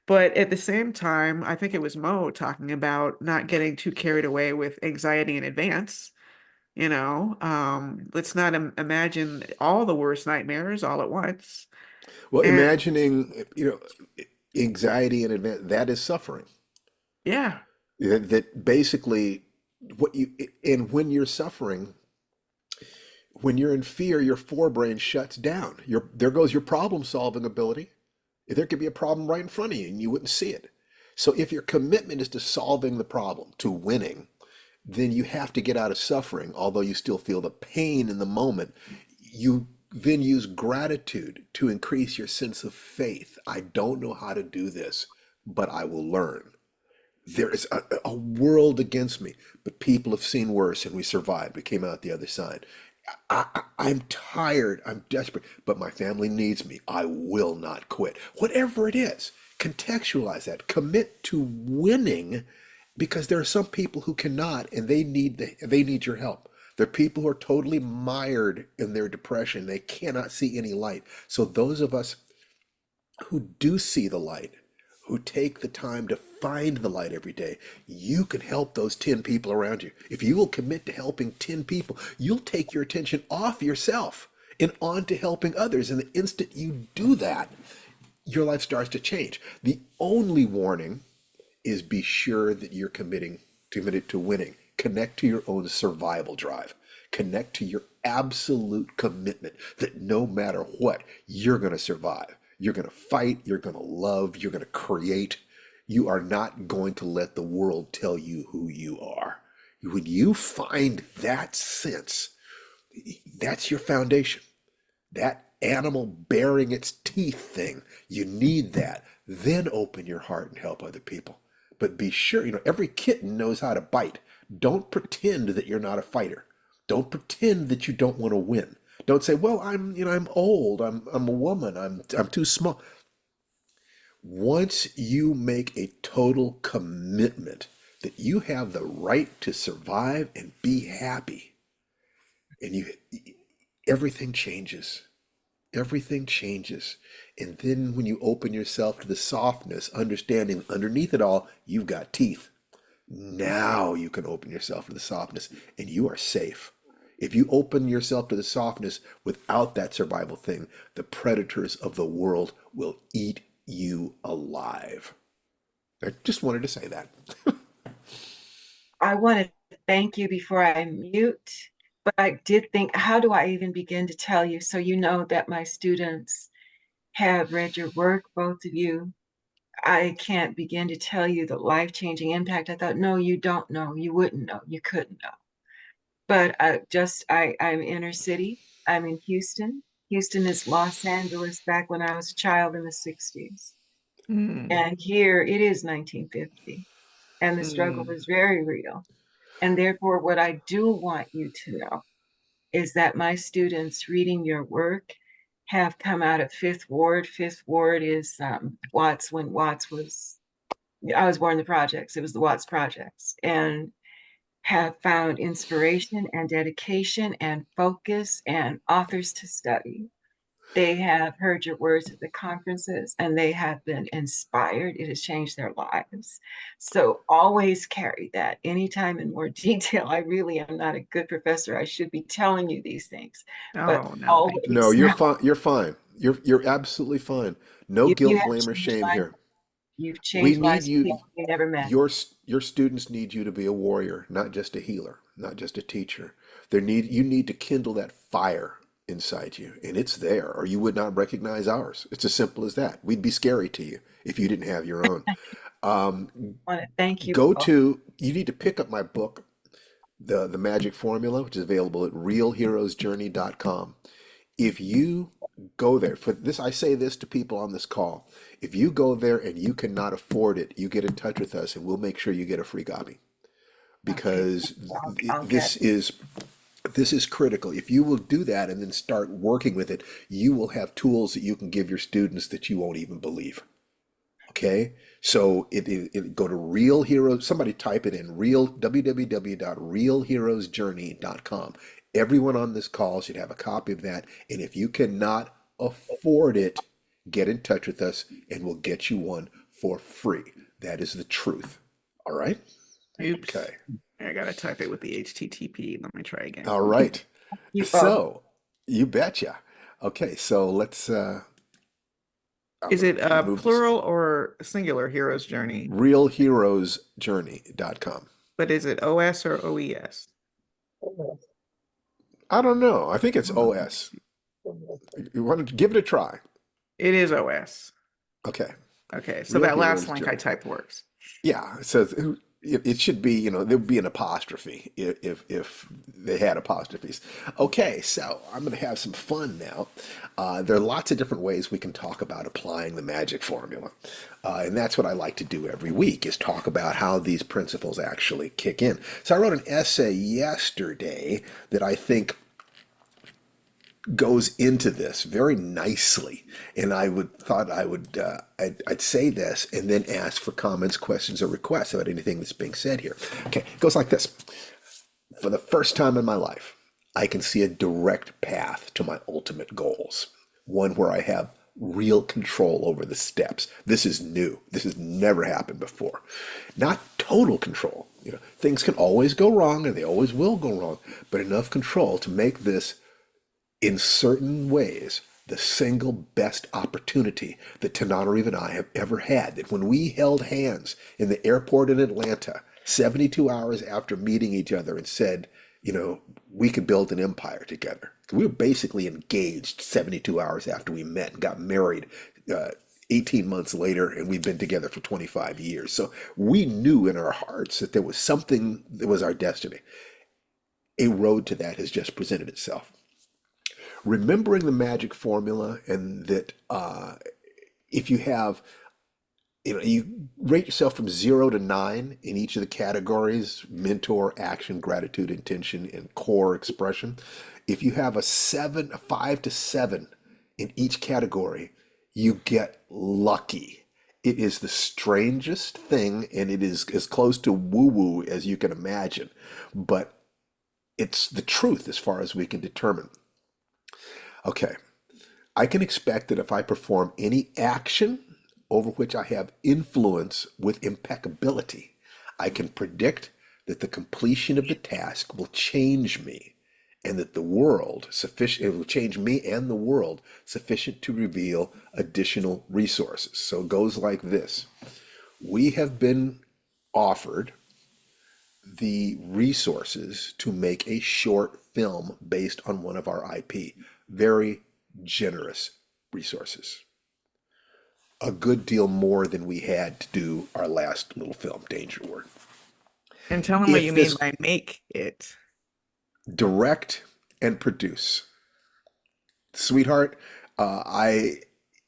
But at the same time, I think it was Mo talking about not getting too carried away with anxiety in advance. Let's not imagine all the worst nightmares all at once. Well, And imagining, anxiety in advance, that is suffering. yeah, That basically what you, and when you're suffering, when you're in fear, your forebrain shuts down. There goes your problem solving ability. There could be a problem right in front of you and you wouldn't see it. So if your commitment is to solving the problem, to winning, then you have to get out of suffering, although you still feel the pain in the moment. You then use gratitude to increase your sense of faith. I don't know how to do this, but I will learn. There is a world against me, but people have seen worse and we survived. We came out the other side. I'm tired. I'm desperate, but my family needs me. I will not quit. Whatever it is, contextualize that. Commit to winning because there are some people who cannot and they need your help. There are people who are totally mired in their depression. They cannot see any light. So those of us who do see the light, who take the time to find the light every day, you can help those 10 people around you. If you will commit to helping 10 people, you'll take your attention off yourself and on to helping others. And the instant you do that, your life starts to change. The only warning is be sure that you're committed to winning. Connect to your own survival drive. Connect to your absolute commitment that no matter what, you're going to survive. You're going to fight, you're going to love, you're going to create. You are not going to let the world tell you who you are. When you find that sense, that's your foundation. That animal bearing its teeth thing, you need that. Then open your heart and help other people. But be sure, every kitten knows how to bite. Don't pretend that you're not a fighter. Don't pretend that you don't want to win. Don't say, well, I'm old, I'm a woman, I'm too small. Once you make a total commitment that you have the right to survive and be happy, and everything changes. Everything changes. And then when you open yourself to the softness, understanding underneath it all, you've got teeth. Now you can open yourself to the softness and you are safe. If you open yourself to the softness without that survival thing, the predators of the world will eat you alive. I just wanted to say that. I want to thank you before I mute, but I did think, how do I even begin to tell you so you know that my students have read your work, both of you. I can't begin to tell you the life-changing impact. I thought, no, you don't know, you wouldn't know, you couldn't know. But I'm inner city. I'm in Houston. Houston is Los Angeles back when I was a child in the 60s. Mm, And here it is 1950. And the struggle mm. is very real. And therefore, what I do want you to know is that my students reading your work have come out of Fifth Ward. Fifth Ward is Watts, when Watts was, I was born in the projects, it was the Watts projects, and have found inspiration and dedication and focus and authors to study. They have heard your words at the conferences and they have been inspired. It has changed their lives. So always carry that. Anytime in more detail, I really am not a good professor. I should be telling you these things, but Oh, no, thank you. No, always you're know fine. You're fine. You're absolutely fine. No you guilt, have blame, or changed shame lives. here. You've We changed need lives of you. people we never met. Your students need you to be a warrior, not just a healer, not just a teacher. You need to kindle that fire inside you, and it's there, or you would not recognize ours. It's as simple as that. We'd be scary to you if you didn't have your own. I want to thank you Go both. to. You need to pick up my book, the Magic Formula, which is available at realheroesjourney.com. If you go there for this, I say this to people on this call. If you go there and you cannot afford it, you get in touch with us and we'll make sure you get a free copy, Okay, because I'll get this is critical. If you will do that and then start working with it, you will have tools that you can give your students that you won't even believe. Okay, so go to Real Heroes. Somebody type it in, real www.realheroesjourney.com. Everyone on this call should have a copy of that. And if you cannot afford it, get in touch with us and we'll get you one for free. That is the truth. All right. Oops. Okay. I gotta type it with the HTTP. Let me try again. All right. you both. So you betcha. Okay. So I'm Is it gonna move this. plural or singular hero's journey? Realheroesjourney.com. But is it OS or OES? I don't know. I think it's Hold on, let me OS. see. You want to give it a try? It is OS. Okay. Okay, so Real that last Heroes link I Journey. typed works. Yeah, it says it should be, there would be an apostrophe if they had apostrophes. Okay, so I'm going to have some fun now. There are lots of different ways we can talk about applying the magic formula. And that's what I like to do every week, is talk about how these principles actually kick in. So I wrote an essay yesterday that I think goes into this very nicely, and I'd say this and then ask for comments, questions, or requests about anything that's being said here. Okay, it goes like this. For the first time in my life, I can see a direct path to my ultimate goals, one where I have real control over the steps. This is new. This has never happened before. Not total control. Things can always go wrong, and they always will go wrong, but enough control to make this, in certain ways, the single best opportunity that Tananarive and I have ever had. That when we held hands in the airport in Atlanta, 72 hours after meeting each other, and said, we could build an empire together. We were basically engaged 72 hours after we met and got married 18 months later, and we've been together for 25 years. So we knew in our hearts that there was something that was our destiny. A road to that has just presented itself. Remembering the magic formula, and that if you have, you rate yourself from 0 to 9 in each of the categories: mentor, action, gratitude, intention, and core expression. If you have a 5 to 7 in each category, you get lucky. It is the strangest thing, and it is as close to woo-woo as you can imagine, but it's the truth as far as we can determine. Okay, I can expect that if I perform any action over which I have influence with impeccability, I can predict that the completion of the task will change me, and that it will change me and the world sufficient to reveal additional resources. So it goes like this. We have been offered the resources to make a short film based on one of our IP. Very generous resources. A good deal more than we had to do our last little film, Danger Word. And tell them what If you mean this by make it. direct and produce, sweetheart, I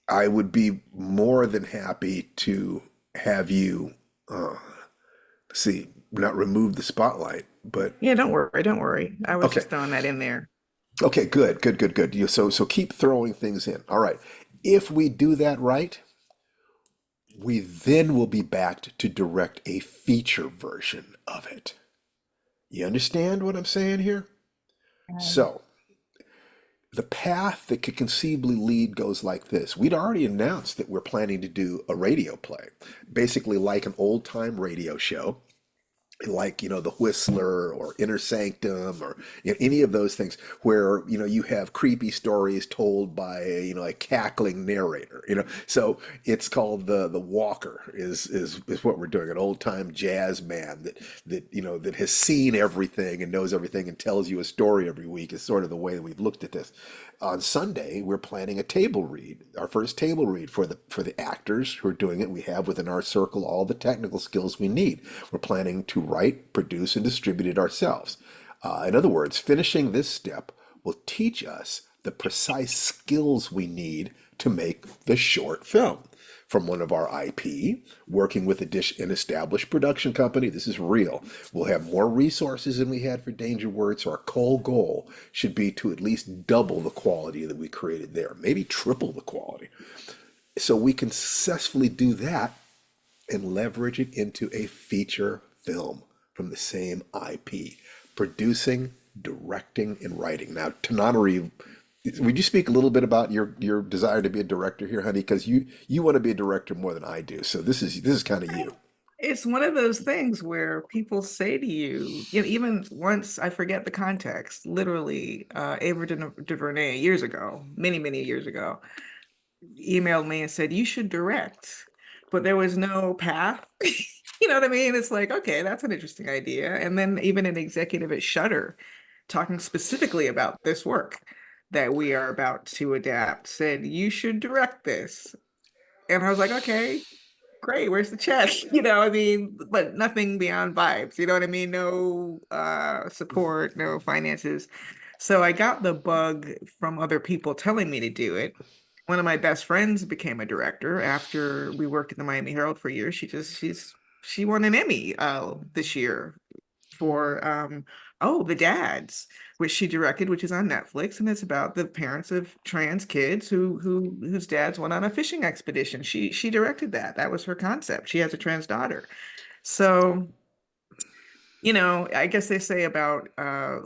would be more than happy to have you see, not remove the spotlight, but Yeah, don't worry, don't worry. I was okay. just throwing that in there. Okay, good, good, good, good. So keep throwing things in. All right. If we do that right, we then will be backed to direct a feature version of it. You understand what I'm saying here? So the path that could conceivably lead goes like this. We'd already announced that we're planning to do a radio play, basically like an old time radio show, like the Whistler or Inner Sanctum or any of those things where you have creepy stories told by a cackling narrator. So it's called the Walker is what we're doing, an old time jazz man that has seen everything and knows everything and tells you a story every week is sort of the way that we've looked at this. On Sunday, we're planning a table read, our first table read for the actors who are doing it. We have within our circle all the technical skills we need. We're planning to write, produce, and distribute it ourselves. In other words, finishing this step will teach us the precise skills we need to make the short film. From one of our IP, working with an established production company. This is real. We'll have more resources than we had for Danger Word, so our goal should be to at least double the quality that we created there, maybe triple the quality. So we can successfully do that and leverage it into a feature film from the same IP, producing, directing, and writing. Now, Tananari, would you speak a little bit about your desire to be a director here, honey? Because you want to be a director more than I do. So this is kind of you. It's one of those things where people say to you, even once I forget the context, literally, Ava DuVernay years ago, many, many years ago, emailed me and said, you should direct. But there was no path. You know what I mean? It's like, okay, that's an interesting idea. And then even an executive at Shudder talking specifically about this work that we are about to adapt said, you should direct this. And I was like, okay, great, where's the check? I mean, but nothing beyond vibes, you know what I mean? No support, no finances. So I got the bug from other people telling me to do it. One of my best friends became a director after we worked at the Miami Herald for years. She won an Emmy this year for The Dads, which she directed, which is on Netflix, and it's about the parents of trans kids whose dads went on a fishing expedition. She directed that. That was her concept. She has a trans daughter. So, I guess they say about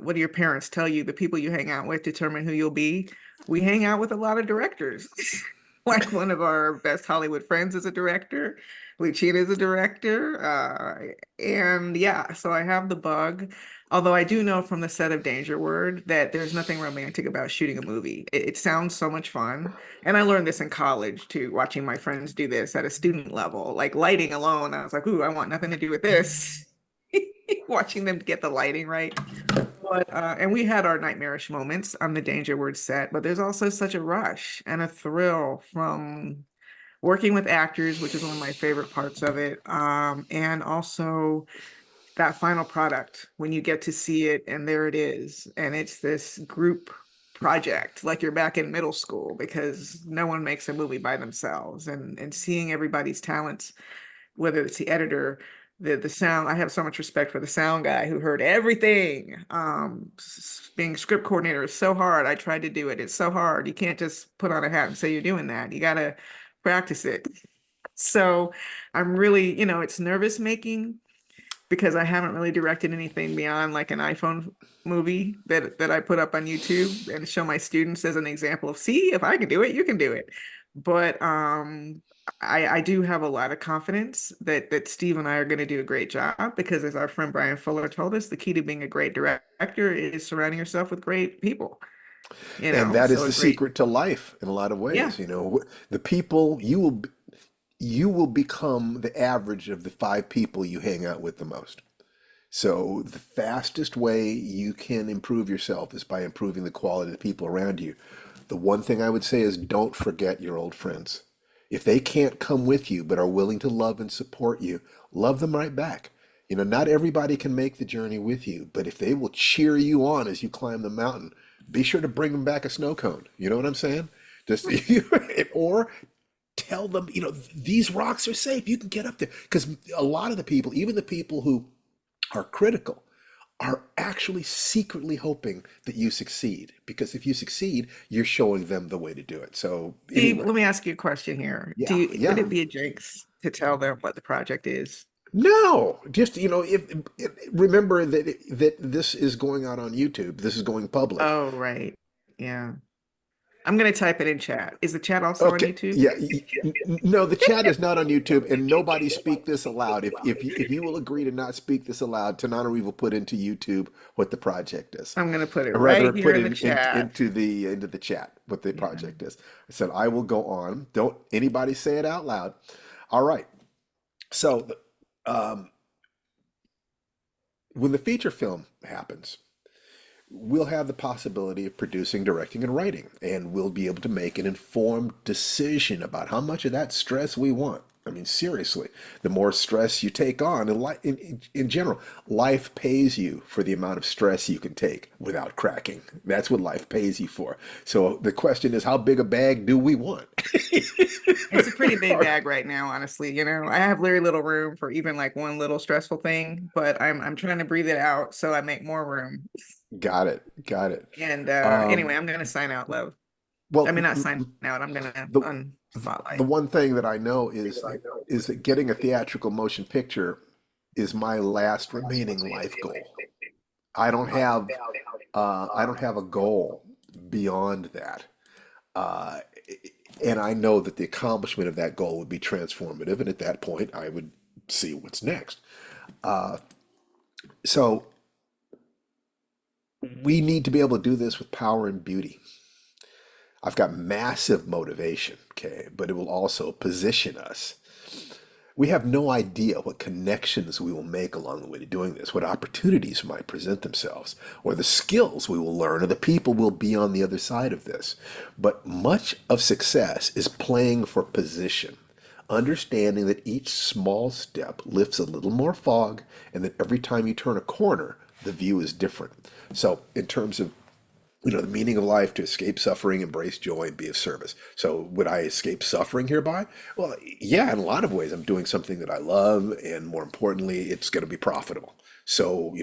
what do your parents tell you? The people you hang out with determine who you'll be. We hang out with a lot of directors. Like one of our best Hollywood friends is a director. Lucina is a director. And yeah, so I have the bug. Although I do know from the set of Danger Word that there's nothing romantic about shooting a movie. It sounds so much fun. And I learned this in college too, watching my friends do this at a student level. Like lighting alone, I was like, ooh, I want nothing to do with this. Watching them get the lighting right. But and we had our nightmarish moments on the Danger Word set, but there's also such a rush and a thrill from working with actors, which is one of my favorite parts of it. And also that final product when you get to see it and there it is. And it's this group project, like you're back in middle school because no one makes a movie by themselves and seeing everybody's talents, whether it's the editor, the sound. I have so much respect for the sound guy who heard everything. Being script coordinator is so hard. I tried to do it. It's so hard. You can't just put on a hat and say you're doing that. You got to practice it. So I'm really, it's nervous making because I haven't really directed anything beyond like an iPhone movie that I put up on YouTube and show my students as an example of, see, if I can do it, you can do it. But I do have a lot of confidence that Steve and I are going to do a great job because, as our friend Brian Fuller told us, the key to being a great director is surrounding yourself with great people. And that is So the a great, secret to life in a lot of yeah, ways. The people you will become the average of the five people you hang out with the most. So the fastest way you can improve yourself is by improving the quality of the people around you. The one thing I would say is don't forget your old friends. If they can't come with you but are willing to love and support you, love them right back. Not everybody can make the journey with you, but if they will cheer you on as you climb the mountain, be sure to bring them back a snow cone. You know what I'm saying? Just or tell them, these rocks are safe. You can get up there. Because a lot of the people, even the people who are critical, are actually secretly hoping that you succeed. Because if you succeed, you're showing them the way to do it. So Steve, anyway, let me ask you a question here. yeah, Would yeah. it be a jinx to tell them what the project is? No, just remember that this is going out on YouTube. This is going public. Oh, right. Yeah. I'm gonna type it in chat. Is the chat also on Okay, YouTube? yeah, no, the chat is not on YouTube, and nobody speak this aloud. If you will agree to not speak this aloud, Tananarive will put into YouTube what the project is, I'm gonna put it or rather, right here put in the it chat. into the chat what the Yeah. project is. I said I will go on. Don't anybody say it out loud. All right. So, um, when the feature film happens, we'll have the possibility of producing, directing, and writing, and we'll be able to make an informed decision about how much of that stress we want. I mean, seriously, the more stress you take on in general, life pays you for the amount of stress you can take without cracking. That's what life pays you for. So the question is, how big a bag do we want? It's a pretty big bag right now, honestly. I have very little room for even like one little stressful thing, but I'm trying to breathe it out so I make more room. Got it. Got it. And Um, anyway, I'm gonna sign out, love. I well, mean, not sign out. I'm gonna the the unspotlight. one thing that I know is that getting a theatrical motion picture is my last remaining life goal. I don't have I don't have a goal beyond that. Uh, and I know that the accomplishment of that goal would be transformative, and at that point, I would see what's next. Uh, so we need to be able to do this with power and beauty. I've got massive motivation, okay, but it will also position us. We have no idea what connections we will make along the way to doing this, what opportunities might present themselves, or the skills we will learn, or the people will be on the other side of this. But much of success is playing for position, understanding that each small step lifts a little more fog, and that every time you turn a corner, the view is different. So, in terms of the meaning of life, to escape suffering, embrace joy, and be of service. So, would I escape suffering hereby? Well, yeah, in a lot of ways, I'm doing something that I love, and more importantly, it's going to be profitable. So,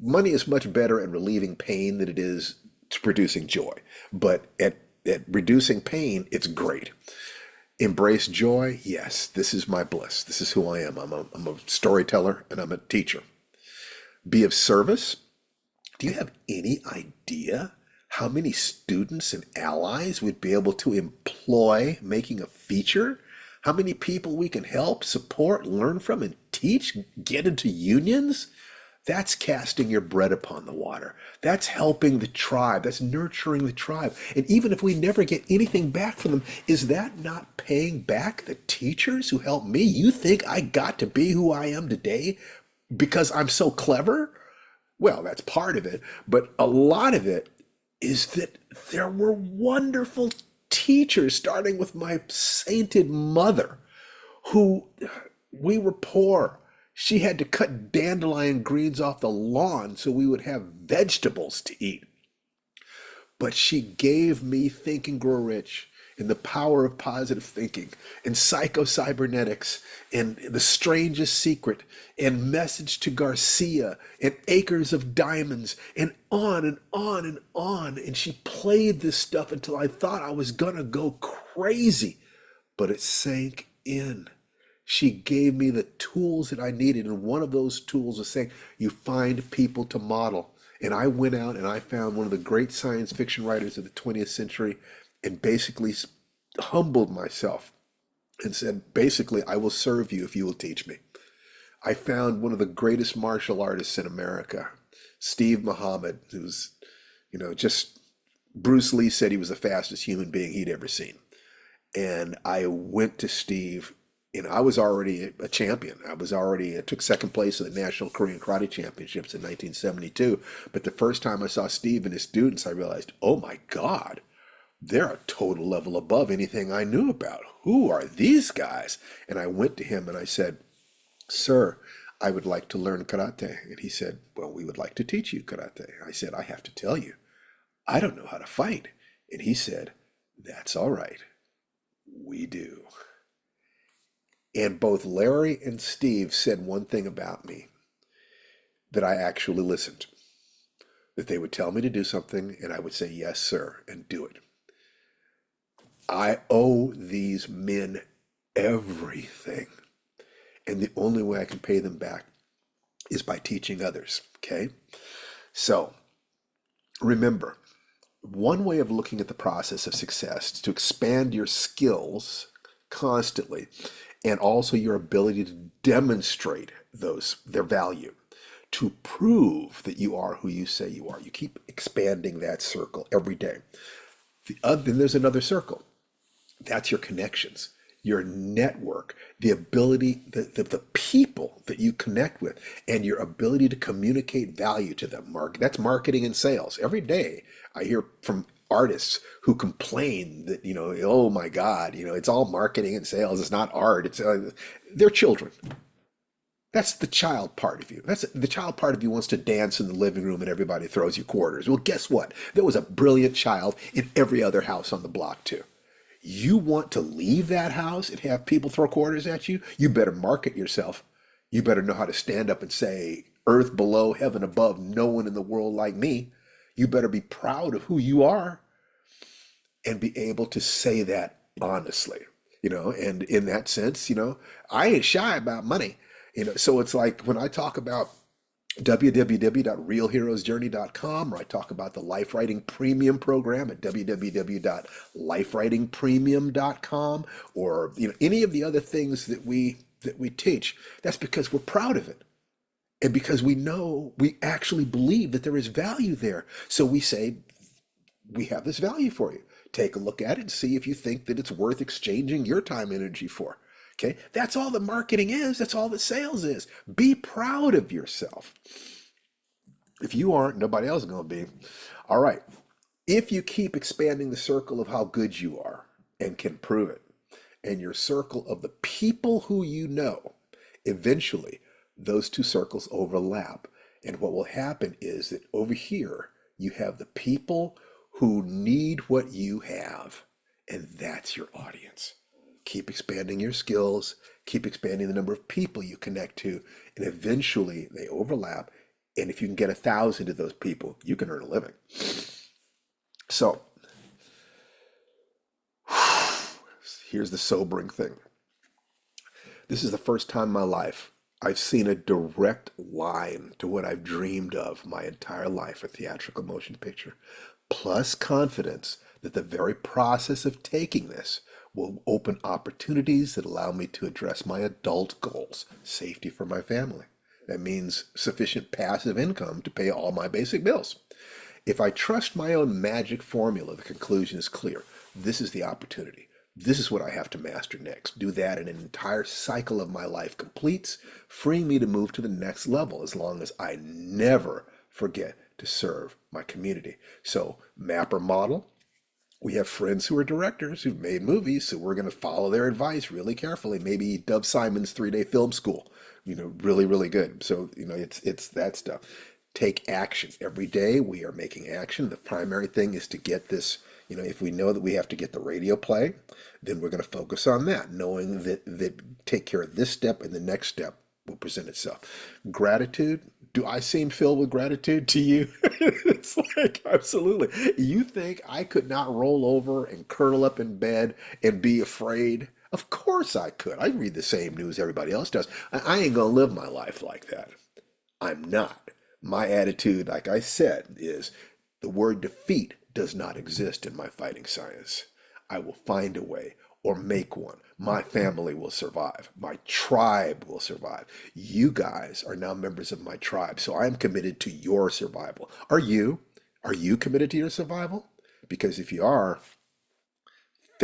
money is much better at relieving pain than it is to producing joy. But at reducing pain, it's great. Embrace joy. Yes, this is my bliss. This is who I am. I'm a storyteller and I'm a teacher. Be of service. Do you have any idea how many students and allies we'd be able to employ making a feature? How many people we can help, support, learn from, and teach, get into unions? That's casting your bread upon the water. That's helping the tribe. That's nurturing the tribe. And even if we never get anything back from them, is that not paying back the teachers who helped me? You think I got to be who I am today because I'm so clever? Well, that's part of it, but a lot of it is that there were wonderful teachers, starting with my sainted mother, who we were poor. She had to cut dandelion greens off the lawn so we would have vegetables to eat. But she gave me Think and Grow Rich and the power of positive thinking and psycho-cybernetics and the strangest secret and message to Garcia and acres of diamonds and on and on and on. And she played this stuff until I thought I was gonna go crazy, but it sank in. She gave me the tools that I needed. And one of those tools was saying, you find people to model. And I went out and I found one of the great science fiction writers of the 20th century and basically humbled myself and said, basically, I will serve you if you will teach me. I found one of the greatest martial artists in America, Steve Muhammad, who's, just Bruce Lee said he was the fastest human being he'd ever seen. And I went to Steve And I was already a champion. I took second place in the National Korean Karate Championships in 1972. But the first time I saw Steve and his students, I realized, oh my God, they're a total level above anything I knew about. Who are these guys? And I went to him and I said, Sir, I would like to learn karate. And he said, Well, we would like to teach you karate. I said, I have to tell you, I don't know how to fight. And he said, That's all right. We do. And both Larry and Steve said one thing about me that I actually listened. That they would tell me to do something and I would say, Yes, sir, and do it. I owe these men everything. And the only way I can pay them back is by teaching others. Okay? So remember, one way of looking at the process of success is to expand your skills constantly and also your ability to demonstrate their value, to prove that you are who you say you are. You keep expanding that circle every day. Then there's another circle. That's your connections, your network, the ability, the people that you connect with, and your ability to communicate value to them. That's marketing and sales. Every day I hear from artists who complain that, oh my God, it's all marketing and sales. It's not art. They're children. That's the child part of you. That's the child part of you wants to dance in the living room and everybody throws you quarters. Well, guess what? There was a brilliant child in every other house on the block too. You want to leave that house and have people throw quarters at you? You better market yourself. You better know how to stand up and say, earth below, heaven above, no one in the world like me. You better be proud of who you are and be able to say that honestly, and in that sense, I ain't shy about money, so it's like when I talk about www.realheroesjourney.com, or I talk about the Life Writing Premium program at www.lifewritingpremium.com, or any of the other things that we teach. That's because we're proud of it, and because we actually believe that there is value there. So we say, we have this value for you. Take a look at it and see if you think that it's worth exchanging your time and energy for. Okay, that's all that marketing is. That's all that sales is. Be proud of yourself. If you aren't, nobody else is going to be. All right. If you keep expanding the circle of how good you are and can prove it, and your circle of the people who you know, eventually those two circles overlap. And what will happen is that over here, you have the people who need what you have, and that's your audience. Keep expanding your skills, keep expanding the number of people you connect to, and eventually they overlap. And if you can get 1,000 of those people, you can earn a living. So here's the sobering thing. This is the first time in my life I've seen a direct line to what I've dreamed of my entire life, a theatrical motion picture, plus confidence that the very process of taking this will open opportunities that allow me to address my adult goals, safety for my family. That means sufficient passive income to pay all my basic bills. If I trust my own magic formula, the conclusion is clear. This is the opportunity. This is what I have to master next. Do that and an entire cycle of my life completes, freeing me to move to the next level as long as I never forget to serve my community. So, mapper model. We have friends who are directors who've made movies, so we're going to follow their advice really carefully. Maybe Dove Simon's 3-day film school, really, really good. So, it's that stuff. Take action. Every day we are making action. The primary thing is to get this, if we know that we have to get the radio play, then we're going to focus on that, knowing that take care of this step and the next step will present itself. Gratitude. Do I seem filled with gratitude to you? It's like, absolutely. You think I could not roll over and curl up in bed and be afraid? Of course I could. I read the same news everybody else does. I ain't going to live my life like that. I'm not. My attitude, like I said, is the word defeat does not exist in my fighting science. I will find a way or make one. My family will survive. My tribe will survive. You guys are now members of my tribe, so I'm committed to your survival. Are you? Are you committed to your survival? Because if you are,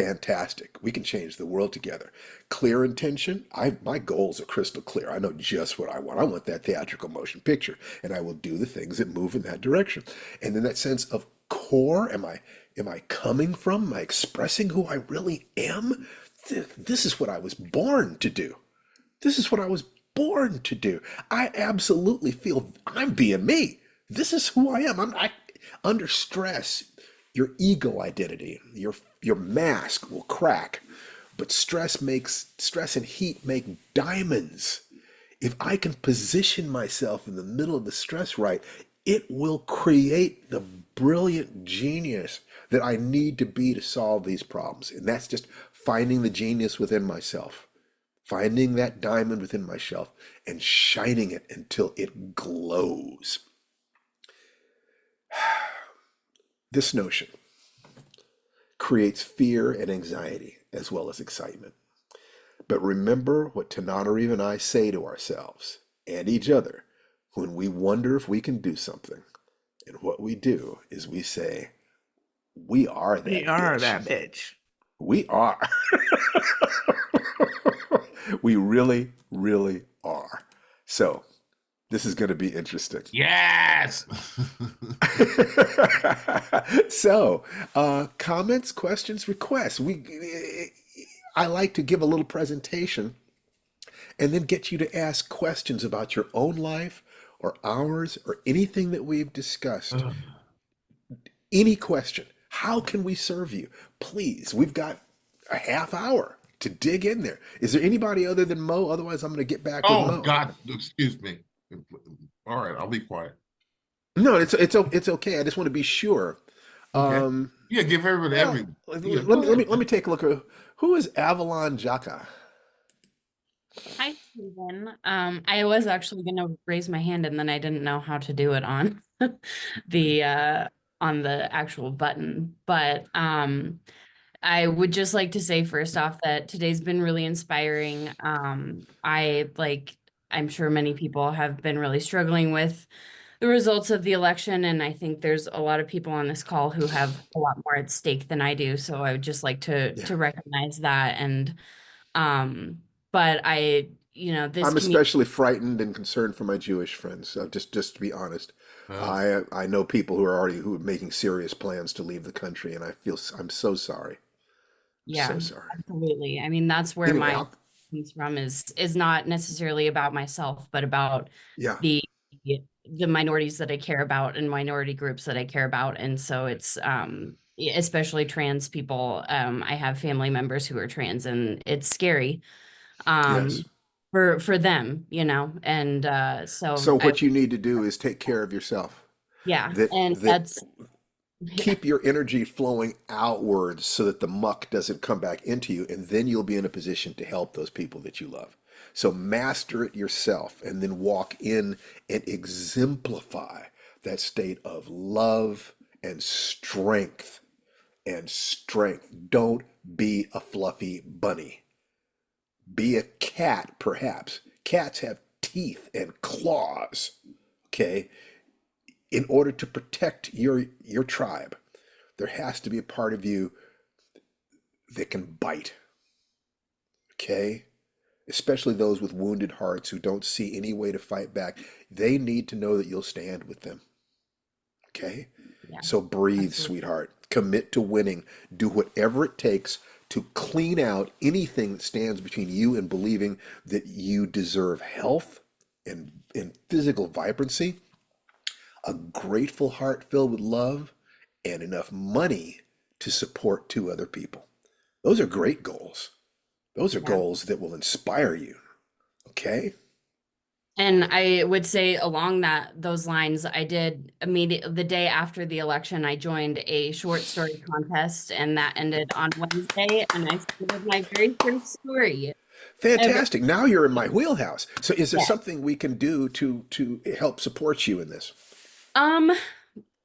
fantastic. We can change the world together. Clear intention. My goals are crystal clear. I know just what I want. I want that theatrical motion picture, and I will do the things that move in that direction. And then that sense of core, am I coming from? Am I expressing who I really am? This is what I was born to do. This is what I was born to do. I absolutely feel I'm being me. This is who I am. Under stress, your ego identity, your mask will crack. But stress and heat make diamonds. If I can position myself in the middle of the stress right, it will create the brilliant genius that I need to be to solve these problems. And that's just finding the genius within myself, finding that diamond within myself and shining it until it glows. This notion creates fear and anxiety as well as excitement. But remember what Tananarive and I say to ourselves and each other when we wonder if we can do something. And what we do is we say, we are that We are bitch. that bitch. We are. We really, really are. So this is going to be interesting. Yes. So, comments, questions, requests. I like to give a little presentation and then get you to ask questions about your own life or ours or anything that we've discussed. Any question. How can we serve you? Please, we've got a half hour to dig in there. Is there anybody other than Mo? Otherwise, I'm going to get back with Mo. Oh God, excuse me. All right, I'll be quiet. No, it's okay. I just want to be sure. Okay. Yeah, give everybody Well, let me take a look at who is Avalon Jaka. Hi, Stephen. I was actually going to raise my hand and then I didn't know how to do it on the actual button. But I would just like to say first off that today's been really inspiring. I'm sure many people have been really struggling with the results of the election, and I think there's a lot of people on this call who have a lot more at stake than I do. So I would just like to recognize that. And but this I'm community. especially frightened and concerned for my Jewish friends. Just to be honest, I know people who are making serious plans to leave the country, and I'm so sorry. Yeah, So sorry. absolutely. I mean, that's where Anyway, my comes from is not necessarily about myself, but about yeah, the minorities that I care about and minority groups that I care about. And so it's especially trans people. I have family members who are trans, and it's scary yes. for them, and So what you need to do is take care of yourself. and That that's keep your energy flowing outwards so that the muck doesn't come back into you, and then you'll be in a position to help those people that you love. So master it yourself and then walk in and exemplify that state of love and strength Don't be a fluffy bunny. Be a cat, perhaps. Cats have teeth and claws, okay? In order to protect your tribe, there has to be a part of you that can bite, okay? Especially those with wounded hearts who don't see any way to fight back. They need to know that you'll stand with them, okay? yeah, So breathe, absolutely. sweetheart. Commit to winning. Do whatever it takes to clean out anything that stands between you and believing that you deserve health and physical vibrancy, a grateful heart filled with love, and enough money to support two other people. Those are great goals. Those are Yeah. goals that will inspire you. Okay? And I would say along those lines, I did immediately the day after the election, I joined a short story contest, and that ended on Wednesday, and I submitted my very first story ever. Fantastic. Now you're in my wheelhouse. So is there Yeah. something we can do to help support you in this?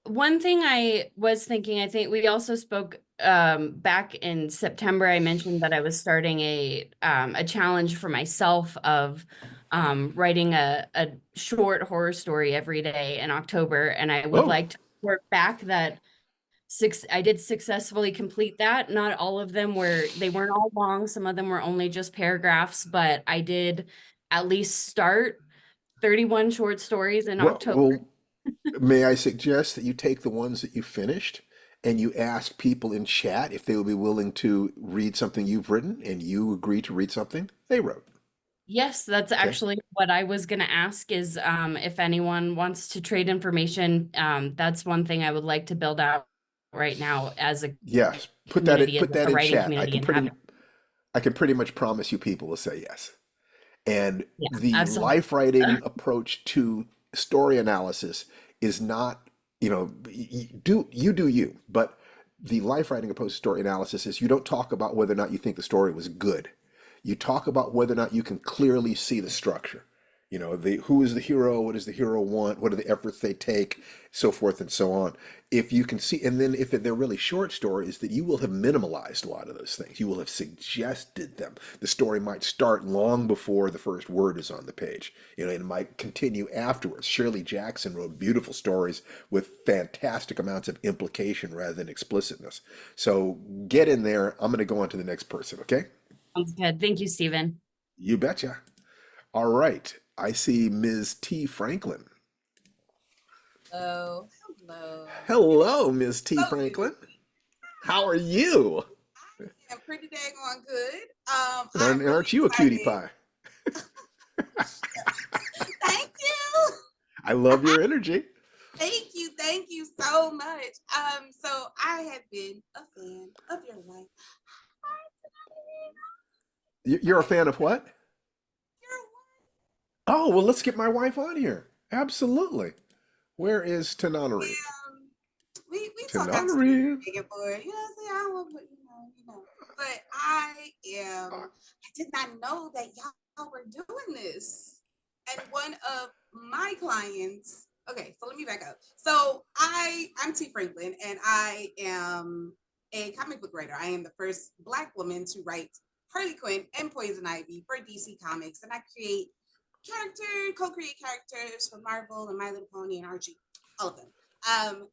One thing I was thinking, I think we also spoke back in September. I mentioned that I was starting a challenge for myself of writing a short horror story every day in October, and I would Oh, like to report back that I did successfully complete that. Not all of them they weren't all long. Some of them were only just paragraphs, but I did at least start 31 short stories in Well, October. well, may I suggest that you take the ones that you finished and you ask people in chat if they would be willing to read something you've written, and you agree to read something they wrote. Yes, that's Okay? actually what I was going to ask is if anyone wants to trade information. That's one thing I would like to build out right now as a Yes. community, as Put that a in writing chat. community, and have I can pretty much promise you people will say yes. And yeah, the absolutely. life writing approach to story analysis is not, you do you, but the life writing approach to story analysis is you don't talk about whether or not you think the story was good. You talk about whether or not you can clearly see the structure. Who is the hero, what does the hero want, what are the efforts they take, so forth and so on. If you can see, and then if they're really short stories, that you will have minimalized a lot of those things. You will have suggested them. The story might start long before the first word is on the page. It might continue afterwards. Shirley Jackson wrote beautiful stories with fantastic amounts of implication rather than explicitness. So get in there. I'm going to go on to the next person, okay? Sounds good. Thank you, Stephen. You betcha. All right. I see Ms. T. Franklin. Hello, hello. Hello, Ms. T. So Franklin. good. How are you? I am pretty dang on good. And I'm really aren't you a cutie excited. pie? Thank you. I love your energy. Thank you so much. So I have been a fan of your life. You're a fan of what? Your Oh, well, let's get my wife on here. Absolutely. Where is Tananarive? we talk out to Tananarive. it, boy. See, I don't want to, But I did not know that y'all were doing this. And one of my clients, okay, so let me back up. So I'm T. Franklin, and I am a comic book writer. I am the first Black woman to write Harley Quinn and Poison Ivy for DC Comics, and I co-create characters for Marvel and My Little Pony and Archie, all of them.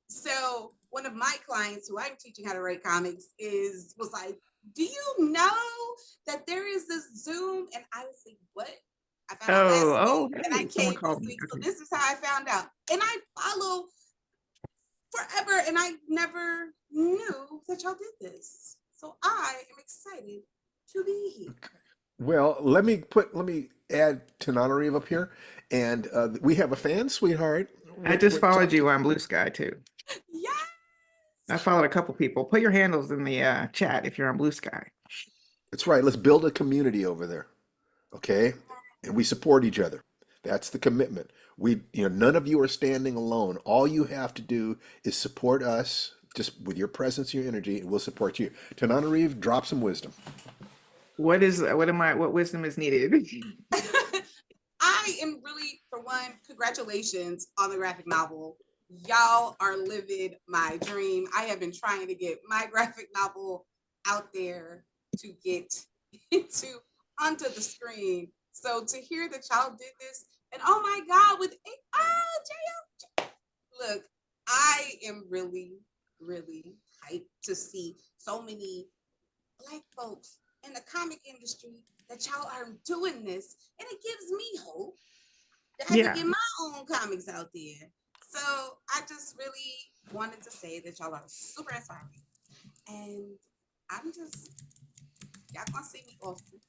So one of my clients who I'm teaching how to write comics was like, do you know that there is this Zoom? And I was like, what? I found out last week, and I Hey, someone came called this me. week. So Okay. this is how I found out. And I follow forever, and I never knew that y'all did this. So I am excited to be here. Well, let me add Tananarive up here. And we have a fan, sweetheart. I just followed talk you to- on Blue Sky too. Yes. I followed a couple people. Put your handles in the chat if you're on Blue Sky. That's right. Let's build a community over there. Okay? And we support each other. That's the commitment. None of you are standing alone. All you have to do is support us just with your presence, your energy, and we'll support you. Tananarive, drop some wisdom. What wisdom is needed? I am really, for one, congratulations on the graphic novel. Y'all are living my dream. I have been trying to get my graphic novel out there to get onto the screen. So to hear that y'all did this, and oh my God, JL, look, I am really, really hyped to see so many Black folks in the comic industry that y'all are doing this, and it gives me hope that I can get my own comics out there. So I just really wanted to say that y'all are super inspiring, and y'all gonna see me often.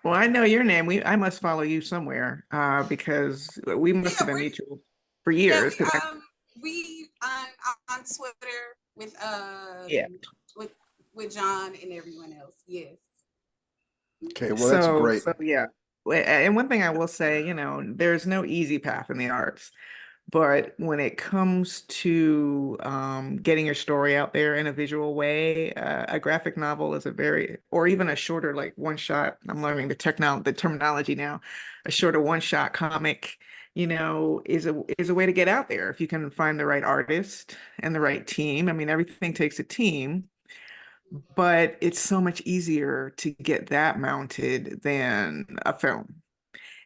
Well, I know your name. I must follow you somewhere because we must have been mutual for years. We on Twitter with Yeah. with John and everyone else. Yes. Okay, well, that's great. So yeah. And one thing I will say, there's no easy path in the arts. But when it comes to getting your story out there in a visual way, a graphic novel is or even a shorter, like one shot. I'm learning the terminology now. A shorter one shot comic, is a way to get out there if you can find the right artist and the right team. I mean, everything takes a team, but it's so much easier to get that mounted than a film.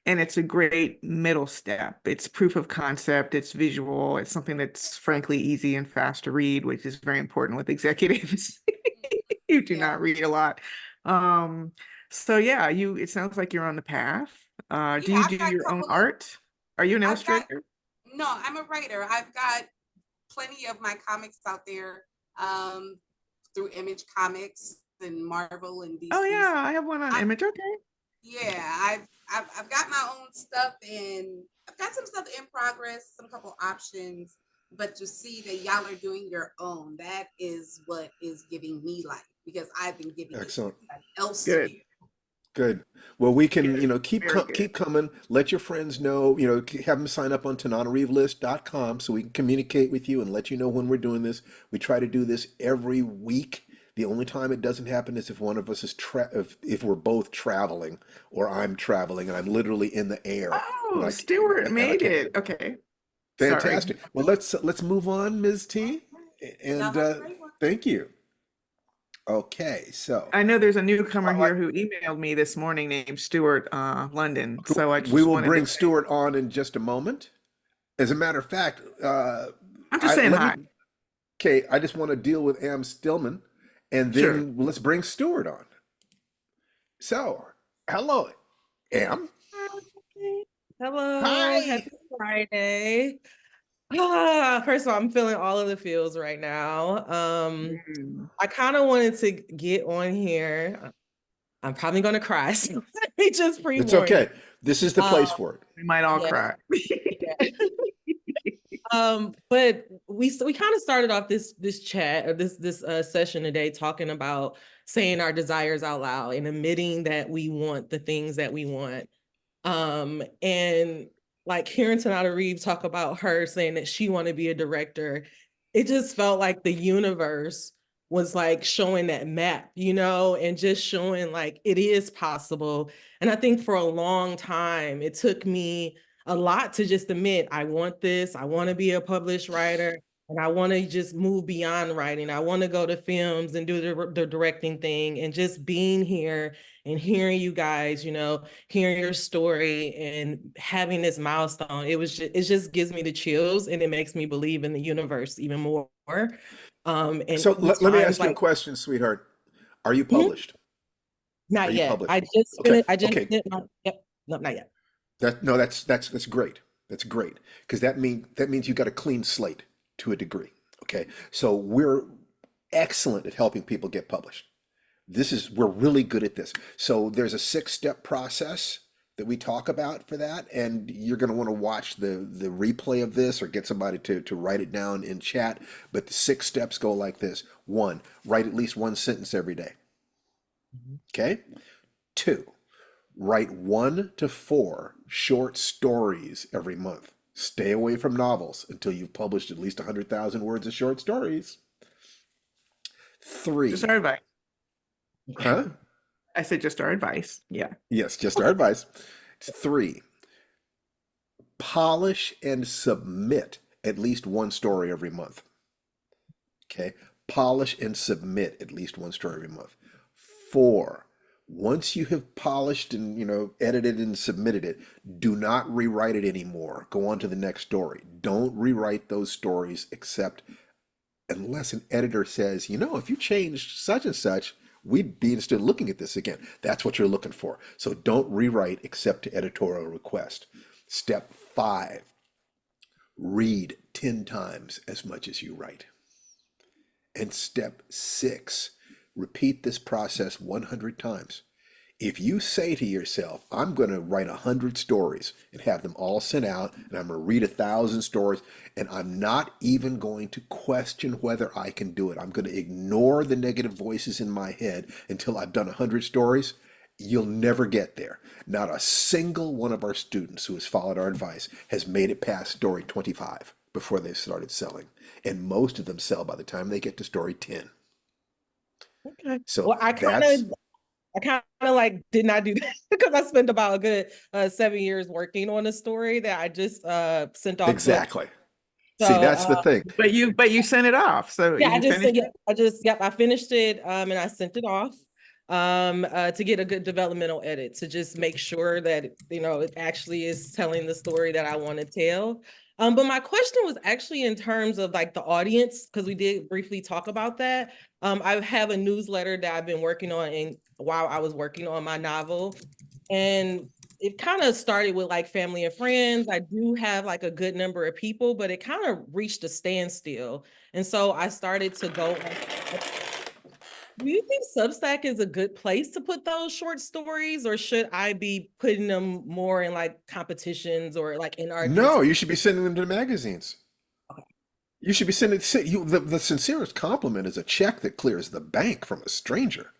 And it's a great middle step. It's proof of concept, it's visual, it's something that's frankly easy and fast to read, which is very important with executives who do Yeah. not read a lot. So yeah, it sounds like you're on the path. Do Yeah, you I've do got a your own couple of, art? Are you an I've got, illustrator? no, I'm a writer. I've got plenty of my comics out there through Image Comics and Marvel and Oh DC. yeah, I have one on I, Image. Okay. yeah, I've got my own stuff, and I've got some stuff in progress, some couple options. But to see that y'all are doing your own, that is what is giving me life, because I've been giving it Excellent. else to Good. do. Good. Well, we can, Good. keep Very good. keep coming. Let your friends know, have them sign up on TananaReevList.com so we can communicate with you and let you know when we're doing this. We try to do this every week. The only time it doesn't happen is if one of us is if we're both traveling or I'm traveling and I'm literally in the air and Oh, Stewart I made can't. it. Okay. Sorry. Fantastic. Well, let's move on, Ms. T. Y'all And have a great one. thank you. Okay, so I know there's a newcomer all right, here who emailed me this morning named Stuart London. So I we just will wanted to bring say, Stuart on in just a moment. As a matter of fact, I'm just I saying let me. hi. Okay, I just want to deal with Am Stillman, and Sure. then let's bring Stuart on. So, hello, Am. Hi. Hello, Hi. happy Friday. First of all, I'm feeling all of the feels right now. Mm. I kind of wanted to get on here. I'm probably gonna cry, so let me just It's pre-warn you. okay. This is the Um, place for it. We might all yeah, cry. yeah. But we kind of started off this chat or this session today talking about saying our desires out loud and admitting that we want the things that we want. And like hearing Tanata Reeve talk about her saying that she wanted to be a director, it just felt like the universe was like showing that map, and just showing like it is possible. And I think for a long time, it took me a lot to just admit, I want this, I want to be a published writer, and I want to just move beyond writing. I want to go to films and do the directing thing, and just being here and hearing you guys, hearing your story and having this milestone, it just gives me the chills, and it makes me believe in the universe even more. And So these let me times ask you a like, question, sweetheart. Are you mhm, published? Are not you yet. published? I just Okay. finished. I just Okay. did my, yep. No, not yet. That's great. That's great because that means you got a clean slate to a degree. Okay, so we're excellent at helping people get published. We're really good at this. So there's a 6-step process that we talk about for that, and you're going to want to watch the replay of this or get somebody to write it down in chat. But the 6 steps go like this: 1, write at least 1 sentence every day. Mhm. Okay. 2, write 1 to 4 short stories every month. Stay away from novels until you've published at least 100,000 words of short stories. Just our 3, advice. huh? I said just our advice. Yeah. Yes, just our advice. 3, polish and submit at least 1 story every month. Okay, polish and submit at least 1 story every month. 4, once you have polished and edited and submitted it, do not rewrite it anymore. Go on to the next story. Don't rewrite those stories except unless an editor says, if you changed such and such, we'd be interested in looking at this again. That's what you're looking for. So don't rewrite except to editorial request. Step 5, read 10 times as much as you write. And step 6, repeat this process 100 times. If you say to yourself, I'm going to write 100 stories and have them all sent out, and I'm going to read 1,000 stories, and I'm not even going to question whether I can do it, I'm going to ignore the negative voices in my head until I've done 100 stories, you'll never get there. Not a single one of our students who has followed our advice has made it past story 25 before they started selling. And most of them sell by the time they get to story 10. Okay. So Well, I that's kind of like did not do that because I spent about a good 7 years working on a story that I just sent off to a. exactly. So See, that's the thing. But you sent it off. So yeah, you finished it? I finished it and I sent it off. to get a good developmental edit, to just make sure that, it actually is telling the story that I want to tell. But my question was actually in terms of like the audience, because we did briefly talk about that. I have a newsletter that I've been working on while I was working on my novel. And it kind of started with like family and friends. I do have like a good number of people, but it kind of reached a standstill. And so I started to go do you think Substack is a good place to put those short stories, or should I be putting them more in like competitions or like in our No, you should be sending them to the magazines. Okay. You should be sending the sincerest compliment is a check that clears the bank from a stranger.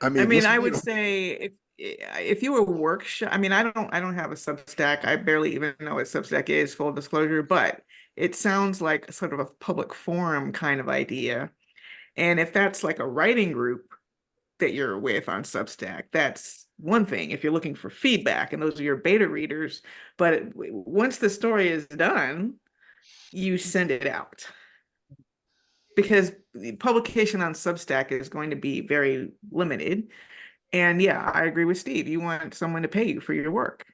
I mean, listen, I would say if you were workshop, I don't have a Substack. I barely even know what Substack is, full disclosure, but it sounds like sort of a public forum kind of idea. And if that's like a writing group that you're with on Substack, that's one thing. If you're looking for feedback and those are your beta readers, but once the story is done, you send it out. Because the publication on Substack is going to be very limited. And yeah, I agree with Steve. You want someone to pay you for your work.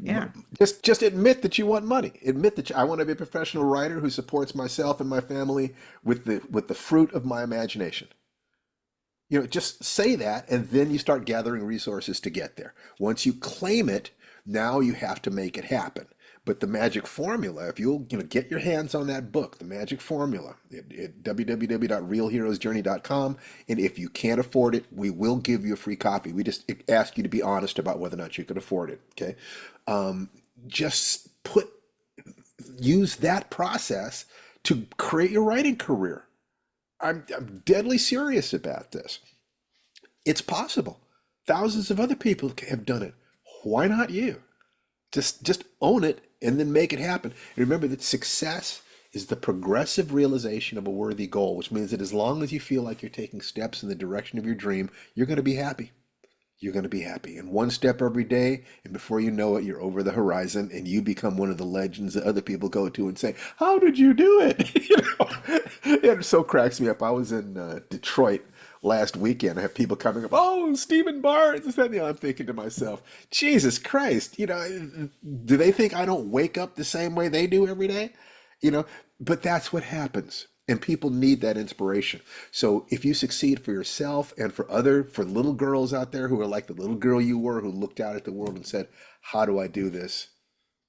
Yeah. just admit that you want money. Admit that I want to be a professional writer who supports myself and my family with the fruit of my imagination. Just say that, and then you start gathering resources to get there. Once you claim it, now you have to make it happen. But the magic formula, if you'll get your hands on that book, the magic formula, at www.realheroesjourney.com, and if you can't afford it, we will give you a free copy. We just ask you to be honest about whether or not you can afford it. Okay, just use that process to create your writing career. I'm deadly serious about this. It's possible. Thousands of other people have done it. Why not you? Just own it and then make it happen. And remember that success is the progressive realization of a worthy goal, which means that as long as you feel like you're taking steps in the direction of your dream, you're going to be happy. You're going to be happy. And one step every day, and before you know it, you're over the horizon and you become one of the legends that other people go to and say, "How did you do it?" It so cracks me up. I was in Detroit last weekend. I have people coming up, "Oh, Stephen Barnes," this, that, and the other. I'm thinking to myself, Jesus Christ, do they think I don't wake up the same way they do every day? But that's what happens. And people need that inspiration. So if you succeed for yourself and for little girls out there who are like the little girl you were, who looked out at the world and said, "How do I do this?"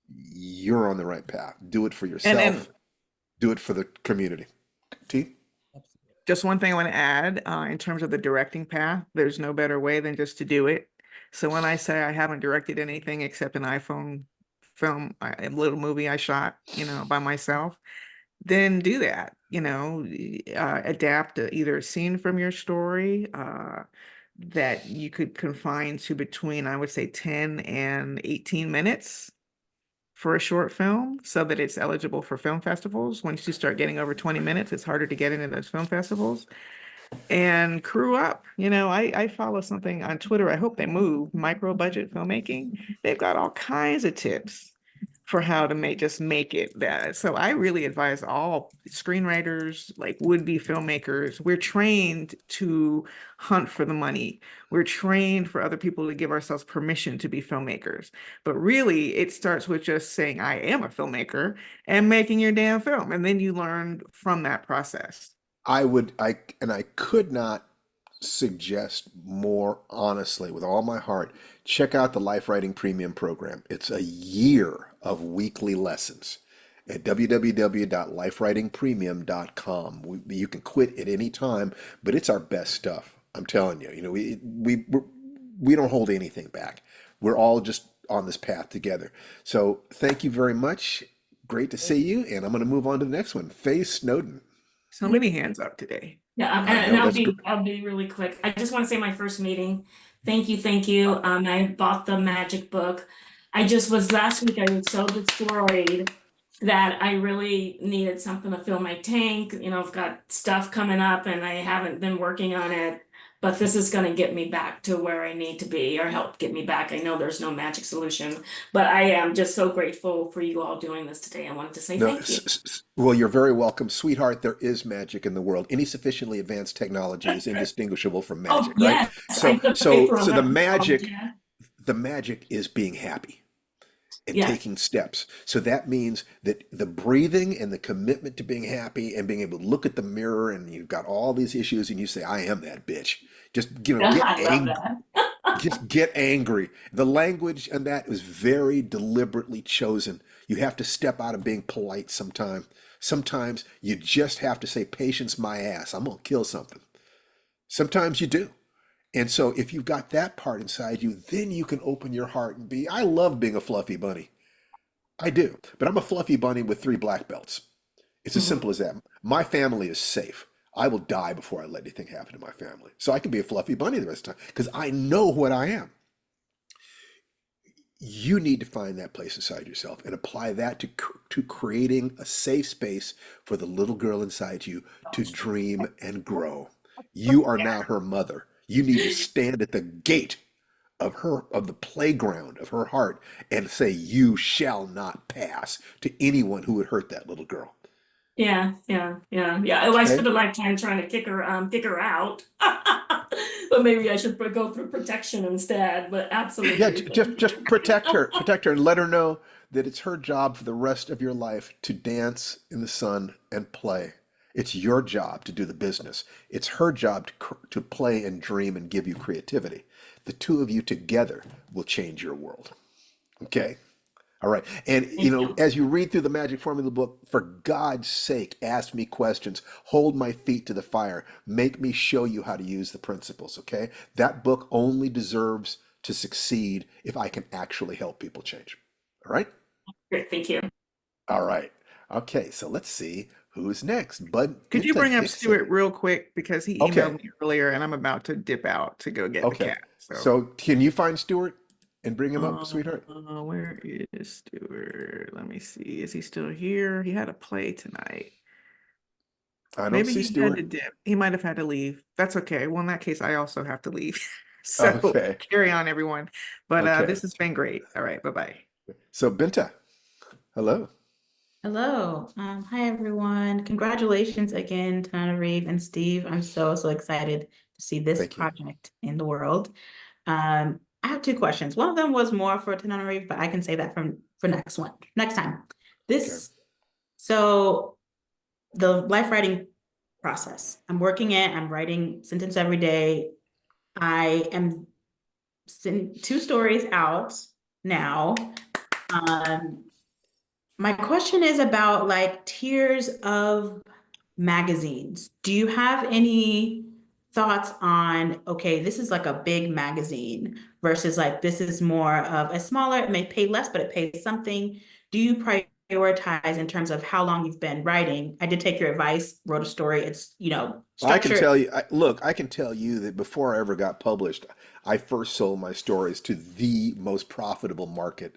You're on the right path. Do it for yourself. Do it for the community. T? Just one thing I want to add in terms of the directing path, there's no better way than just to do it. So when I say I haven't directed anything except an iPhone film, a little movie I shot, by myself, then do that, adapt either a scene from your story that you could confine to between, I would say, 10 and 18 minutes for a short film so that it's eligible for film festivals. Once you start getting over 20 minutes, it's harder to get into those film festivals. And crew up. I follow something on Twitter. I hope they move, micro budget filmmaking. They've got all kinds of tips for how to make it that. So I really advise all screenwriters, like would-be filmmakers, we're trained to hunt for the money. We're trained for other people to give ourselves permission to be filmmakers. But really, it starts with just saying, "I am a filmmaker," and making your damn film. And then you learn from that process. I could not suggest more honestly, with all my heart, check out the Life Writing Premium program. It's a year of weekly lessons at www.lifewritingpremium.com. You can quit at any time, but it's our best stuff. I'm telling you, we don't hold anything back. We're all just on this path together. So thank you very much. Great to see you. And I'm going to move on to the next one. Faye Snowden. So many hands up today. Yeah, and I'll be really quick. I just want to say my first meeting. Thank you, thank you. I bought the magic book. Last week I was so destroyed that I really needed something to fill my tank. I've got stuff coming up and I haven't been working on it. but this is going to get me back to where I need to be, or help get me back. I know there's no magic solution, but I am just so grateful for you all doing this today. I wanted to say No, thank you. well, you're very welcome, sweetheart. There is magic in the world. Any sufficiently advanced technology is indistinguishable from Oh, magic, right? yes, I So, took the so, paper on so the that one college, magic, yeah. the magic is being happy and Yes. taking steps. So that means that the breathing and the commitment to being happy and being able to look at the mirror and you've got all these issues and you say, I am that bitch. Just, get I love angry. that. Just get angry. The language and that is very deliberately chosen. You have to step out of being polite sometime. Sometimes you just have to say, patience my ass. I'm gonna kill something. Sometimes you do. And so if you've got that part inside you, then you can open your heart and be, I love being a fluffy bunny. I do. But I'm a fluffy bunny with 3 black belts. It's as Mhm. simple as that. My family is safe. I will die before I let anything happen to my family. So I can be a fluffy bunny the rest of the time because I know what I am. You need to find that place inside yourself and apply that to creating a safe space for the little girl inside you to dream and grow. You are now her mother. You need to stand at the gate of the playground of her heart and say, you shall not pass to anyone who would hurt that little girl. Yeah. Oh, I Okay? spent a lifetime trying to kick her out. But maybe I should go through protection instead. But Yeah, absolutely, thank just you. protect her, and let her know that it's her job for the rest of your life to dance in the sun and play. It's your job to do the business. It's her job to play and dream and give you creativity. The two of you together will change your world. Okay? All right. And, Thank you. as you read through the Magic Formula book, for God's sake, ask me questions. Hold my feet to the fire. Make me show you how to use the principles. Okay? That book only deserves to succeed if I can actually help people change. All right? Great, thank you. All right. Okay. So let's see who's next. Bud Could you Binta bring up Dixon. Stuart real quick because he Okay. emailed me earlier and I'm about to dip out to go get the Okay. cat. So, So can you find Stuart and bring him up, sweetheart? where is Stuart? Let me see. Is he still here? He had a play tonight. I don't Maybe see he had to Stuart. dip. He might have had to leave. That's okay. Well, in that case, I also have to leave. So Okay. carry on, everyone. But Okay. this has been great. All right. Bye-bye. So Binta, hello. Hello. Hi everyone. Congratulations again, Tanana Reeve and Steve. I'm so excited to see this Thank you. project in the world. I have 2 questions. One of them was more for Tanana Reeve, but I can say that for next time. Okay. So the life writing process. I'm working it, I'm writing sentence every day. I am 2 stories out now. My question is about like tiers of magazines. Do you have any thoughts on, okay, this is like a big magazine versus like this is more of a smaller, it may pay less, but it pays something. Do you prioritize in terms of how long you've been writing? I did take your advice, wrote a story. It's, I can structured. tell you, look, I can tell you that before I ever got published, I first sold my stories to the most profitable market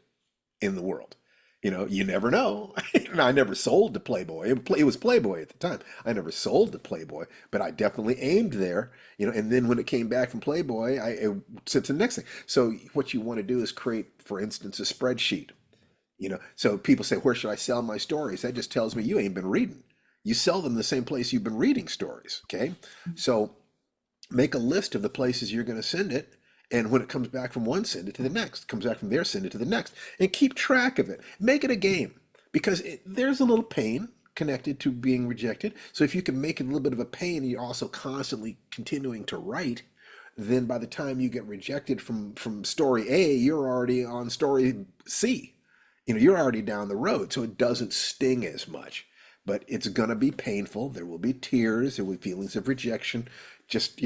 in the world. You never know. And I never sold to Playboy. It was Playboy at the time. I never sold to Playboy, but I definitely aimed there. And then when it came back from Playboy, I said to the next thing. So what you want to do is create, for instance, a spreadsheet. So people say, where should I sell my stories? That just tells me you ain't been reading. You sell them the same place you've been reading stories. Okay. So make a list of the places you're going to send it. And when it comes back from one, send it to the next. Comes back from there, send it to the next. And keep track of it. Make it a game because there's a little pain connected to being rejected. So if you can make it a little bit of a pain and you're also constantly continuing to write, then by the time you get rejected from story A, you're already on story C. You're already down the road, so it doesn't sting as much. But it's gonna be painful. There will be tears, there will be feelings of rejection. Just,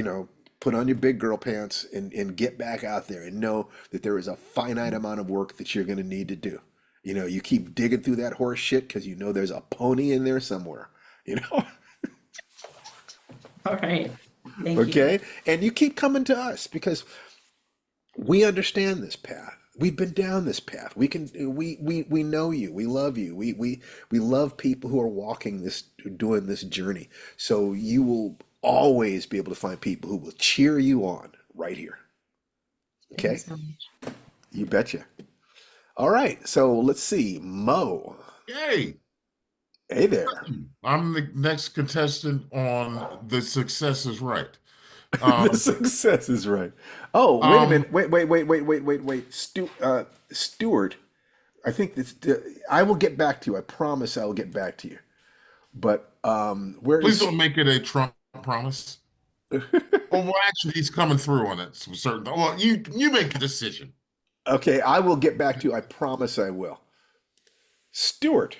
put on your big girl pants and get back out there and know that there is a finite amount of work that you're gonna need to do. You keep digging through that horse shit because there's a pony in there somewhere. You know? All right. Thank you. Okay? And you keep coming to us because we understand this path. We've been down this path. We know you. We love you. We love people who are doing this journey. So you will always be able to find people who will cheer you on right here. Thank you Okay? so much. You betcha. All right. So let's see. Mo. Yay! Hey there. I'm the next contestant on The Success is Right. The Um, success is right. Oh, wait a um, minute. Wait. Stuart, I think this, I will get back to you. I promise I will get back to you. But where Please is don't make it a Trump promise. Oh, well, actually, he's coming through on it. For certain. Well, you make a decision. Okay, I will get back to you. I promise I will. Stuart.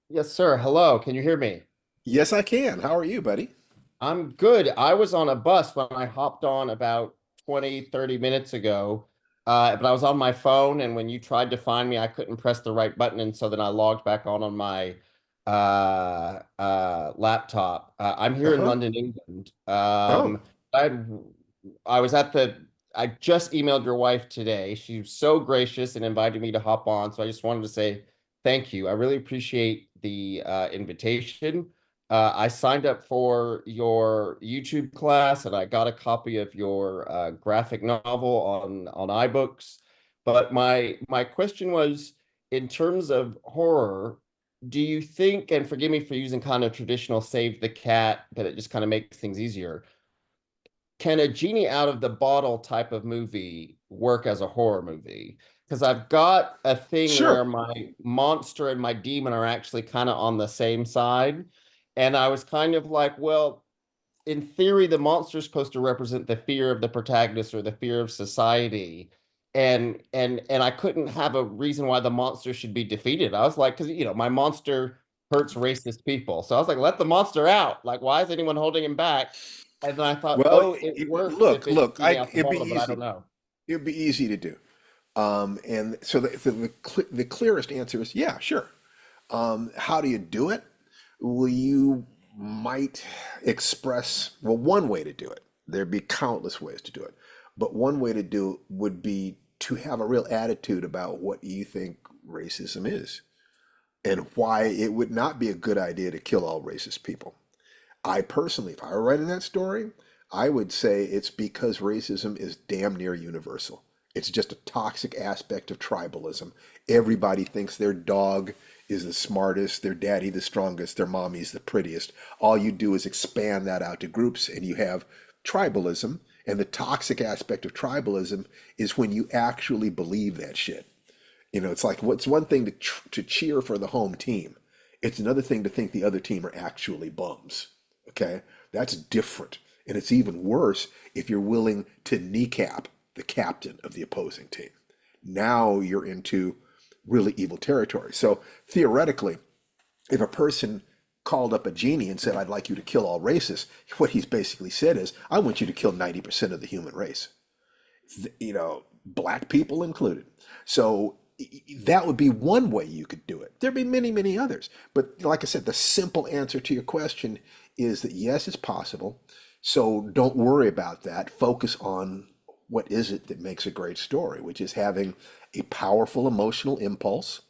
Yes, sir. Hello. Can you hear me? Yes, I can. How are you, buddy? I'm good. I was on a bus when I hopped on about 20, 30 minutes ago. But I was on my phone, and when you tried to find me, I couldn't press the right button, and so then I logged back on my laptop. I'm here in Uh-huh. London, England. Oh, I I was at the I just emailed your wife today. She was so gracious and invited me to hop on. So I just wanted to say thank you. I really appreciate the invitation. I signed up for your YouTube class and I got a copy of your graphic novel on iBooks. But my question was, in terms of horror, do you think, and forgive me for using kind of traditional save the cat, but it just kind of makes things easier. Can a genie out of the bottle type of movie work as a horror movie? Because I've got a thing where sure. my monster and my demon are actually kind of on the same side. And I was kind of like, well, in theory, the monster is supposed to represent the fear of the protagonist or the fear of society. And I couldn't have a reason why the monster should be defeated. I was like, because my monster hurts racist people. So I was like, let the monster out. Like, why is anyone holding him back? And then I thought, Well, oh, it works look, if it's look. genie out the It'd be bottle, but I don't easy. know. It'd be easy to do. And so the clearest answer is yeah, sure. How do you do it? Well, you might express, well, one way to do it. There'd be countless ways to do it. But one way to do it would be to have a real attitude about what you think racism is and why it would not be a good idea to kill all racist people. I personally, if I were writing that story, I would say it's because racism is damn near universal. It's just a toxic aspect of tribalism. Everybody thinks their dog is the smartest, their daddy the strongest, their mommy's the prettiest. All you do is expand that out to groups and you have tribalism. And the toxic aspect of tribalism is when you actually believe that shit. It's like what's one thing to cheer for the home team. It's another thing to think the other team are actually bums. Okay? That's different. And it's even worse if you're willing to kneecap the captain of the opposing team. Now you're into really evil territory. So theoretically, if a person called up a genie and said, I'd like you to kill all racists, what he's basically said is, I want you to kill 90% of the human race, black people included. So that would be one way you could do it. There'd be many, many others. But like I said, the simple answer to your question is that yes, it's possible. So don't worry about that. Focus on what is it that makes a great story, which is having a powerful emotional impulse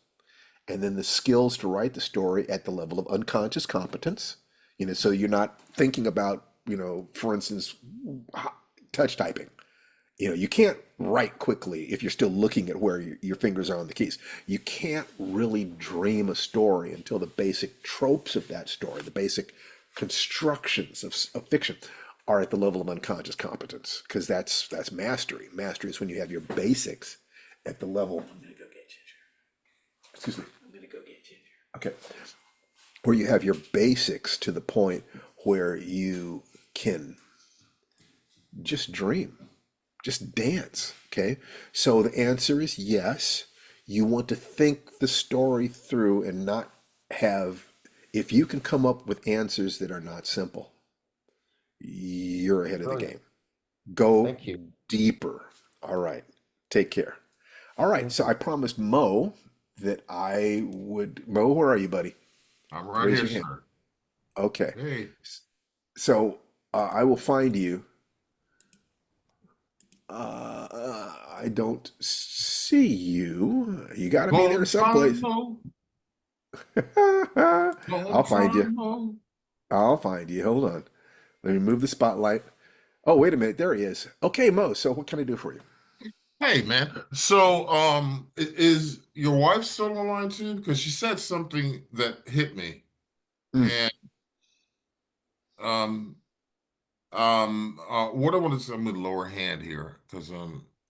and then the skills to write the story at the level of unconscious competence. So you're not thinking about, for instance, touch typing. You can't write quickly if you're still looking at where your fingers are on the keys. You can't really dream a story until the basic tropes of that story, the basic constructions of fiction are at the level of unconscious competence, because that's mastery. Mastery is when you have your basics at the level. I'm gonna go get Ginger. Excuse me. I'm gonna go get Ginger. Okay. Where you have your basics to the point where you can just dream. Just dance, okay? So the answer is yes. You want to think the story through and not have, if you can come up with answers that are not simple, you're ahead of the Brilliant. game. Go Thank you. deeper. All right. Take care. All right. Thank So you. I promised Mo that I would. Mo, where are you, buddy? I'm right Raise here, your hand. sir. Okay. Hey, So I will find you. I don't see you. You got to be there long time someplace. no, I'll long find you. time no. I'll find you. Hold on. Let me move the spotlight. Oh, wait a minute. There he is. Okay, Mo. So what can I do for you? Hey, man. So, is your wife still on the line too? Because she said something that hit me, Mm. and um, what I want to say, I'm with lower hand here because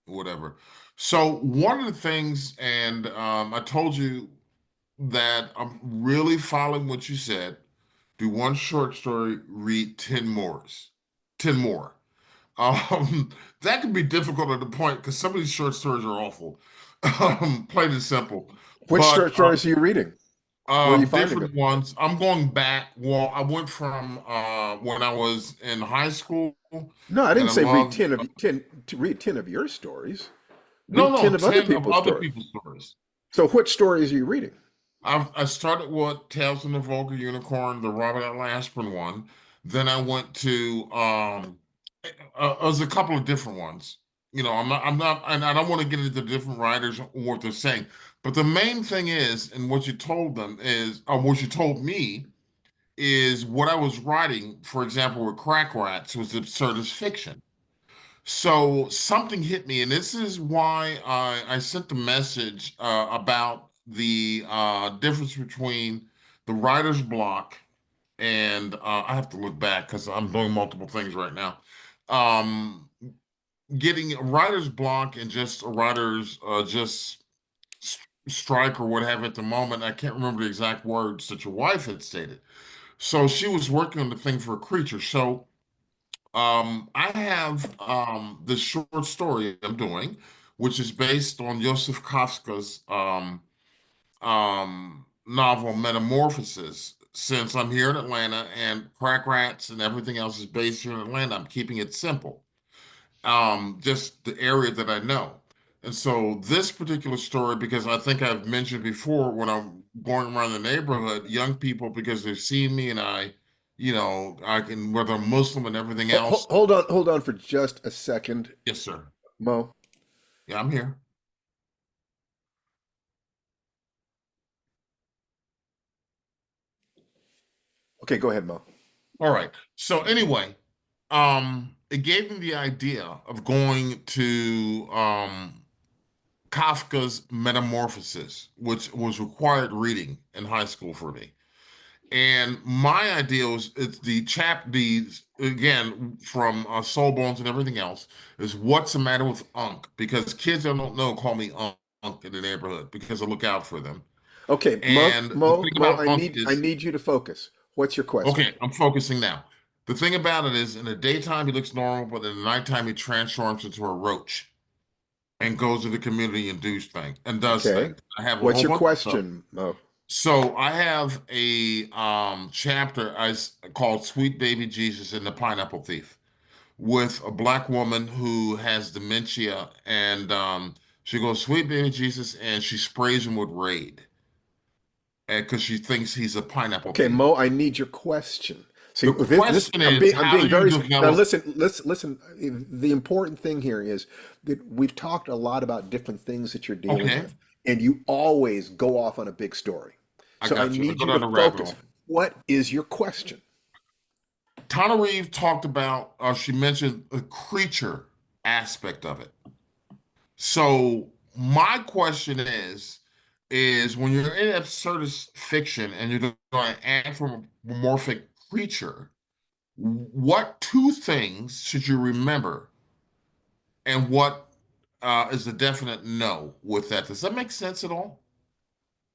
whatever. So one of the things, and I told you that I'm really following what you said. Do one short story, read 10 more. 10 more. Um, that can be difficult at the point because some of these short stories are awful. Plain and simple. Which But short stories are you reading? Where are you finding them? different ones. I'm going back. Well, I went from when I was in high school, No, I and didn't I say read loved 10 of 10 to read 10 of your stories. Read no 10 of other 10 of people's other stories. people's stories. So which stories are you reading? I started with Tales from the Vulgar Unicorn, the Robert L. Aspirin one. Then I went to there's a couple of different ones. You know, I'm not, and I don't want to get into the different writers or what they're saying. But the main thing is, and what you told them is, or what you told me is what I was writing, for example, with Crack Rats was absurdist fiction. So something hit me, and this is why I sent the message about the difference between the writer's block and I have to look back because I'm doing multiple things right now. Um, Getting a writer's block and just a writer's strike or what have you at the moment. I can't remember the exact words that your wife had stated. So she was working on the thing for a creature. So I have this short story I'm doing, which is based on Joseph Kafka's novel Metamorphosis. Since I'm here in Atlanta and Crack Rats and everything else is based here in Atlanta, I'm keeping it simple. Just the area that I know. And so this particular story, because I think I've mentioned before when I'm going around the neighborhood, young people, because they've seen me and I can, whether I'm Muslim and everything else. Hold on for just a second, Yes, sir. Mo. Yeah, I'm here. Okay, go ahead, Mo. All right. So anyway, it gave me the idea of going to Kafka's Metamorphosis, which was required reading in high school for me. And my idea was it's the again from Soul Bones and everything else is what's the matter with Unc? Because kids I don't know call me Unc in the neighborhood because I look out for them. Okay, And the thing Mo, about Unc I is need you to focus. What's your question? okay, I'm focusing now. The thing about it is in the daytime he looks normal, but in the nighttime he transforms into a roach and goes to the community and does Okay. things. I have a What's whole your bunch of stuff. question, Mo? So I have a chapter called "Sweet Baby Jesus and the Pineapple Thief" with a black woman who has dementia, and she goes, "Sweet baby Jesus," and she sprays him with Raid, and because she thinks he's a pineapple Okay, thief. Mo, I need your question. See, The question is, I'm how do being you very now. develop? Listen. The important thing here is that we've talked a lot about different things that you're dealing Okay, with, and you always go off on a big story. I So I got you. I need go you to down the rabbit focus. hole. What is your question? Tana Reeve talked about, she mentioned the creature aspect of it. So my question is when you're in absurdist fiction and you're doing an anthropomorphic creature, what two things should you remember, and what is a definite no with that? Does that make sense at all?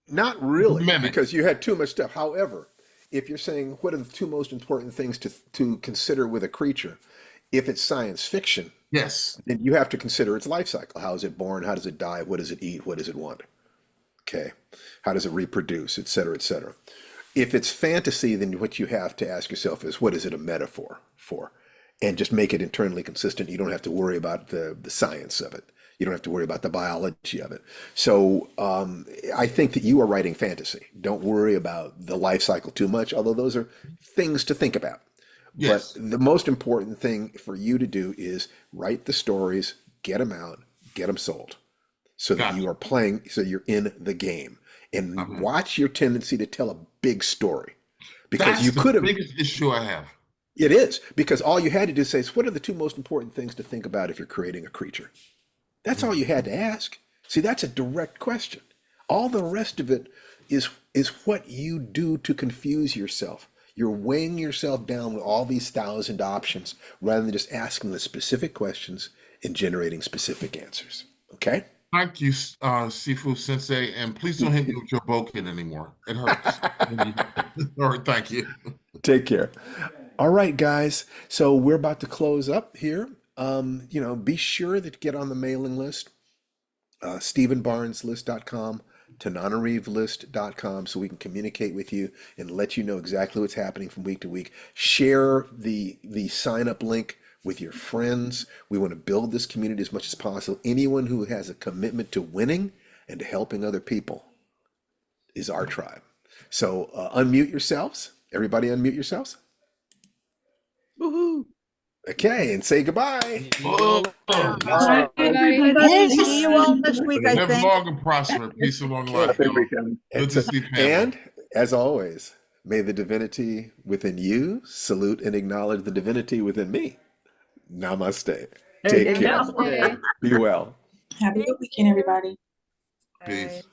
Not really, Mimic. because you had too much stuff. However, if you're saying what are the two most important things to consider with a creature, if it's science fiction, Yes. then you have to consider its life cycle. How is it born? How does it die? What does it eat? What does it want? Okay. How does it reproduce, et cetera, et cetera. If it's fantasy, then what you have to ask yourself is what is it a metaphor for? And just make it internally consistent. You don't have to worry about the science of it. You don't have to worry about the biology of it. So I think that you are writing fantasy. Don't worry about the life cycle too much, although those are things to think about. But Yes. the most important thing for you to do is write the stories, get them out, get them sold so that you Gotcha. are playing, so you're in the game. And Mhm. watch your tendency to tell a big story because That's you the could have, biggest issue I have. It is, because all you had to do is say, "So what are the two most important things to think about if you're creating a creature?" That's all you had to ask. See, that's a direct question. All the rest of it is what you do to confuse yourself. You're weighing yourself down with all these 1,000 options rather than just asking the specific questions and generating specific answers. Okay? Thank you, Sifu Sensei, and please don't hit me with your bokin anymore. It hurts. All right, thank you. Take care. All right, guys. So we're about to close up here. Be sure to get on the mailing list, StephenBarnesList.com, TananaReeveList.com, so we can communicate with you and let you know exactly what's happening from week to week. Share the sign up link with your friends. We want to build this community as much as possible. Anyone who has a commitment to winning and to helping other people is our tribe. So unmute yourselves. Everybody unmute yourselves. Woohoo. Okay, and say goodbye. Bye, everybody. See you all next week, I Live think. long and prosper. Peace and long life, y'all. Good to see family. And as always, may the divinity within you salute and acknowledge the divinity within me. Namaste. Take care. Be well. Have a good weekend, everybody. Peace.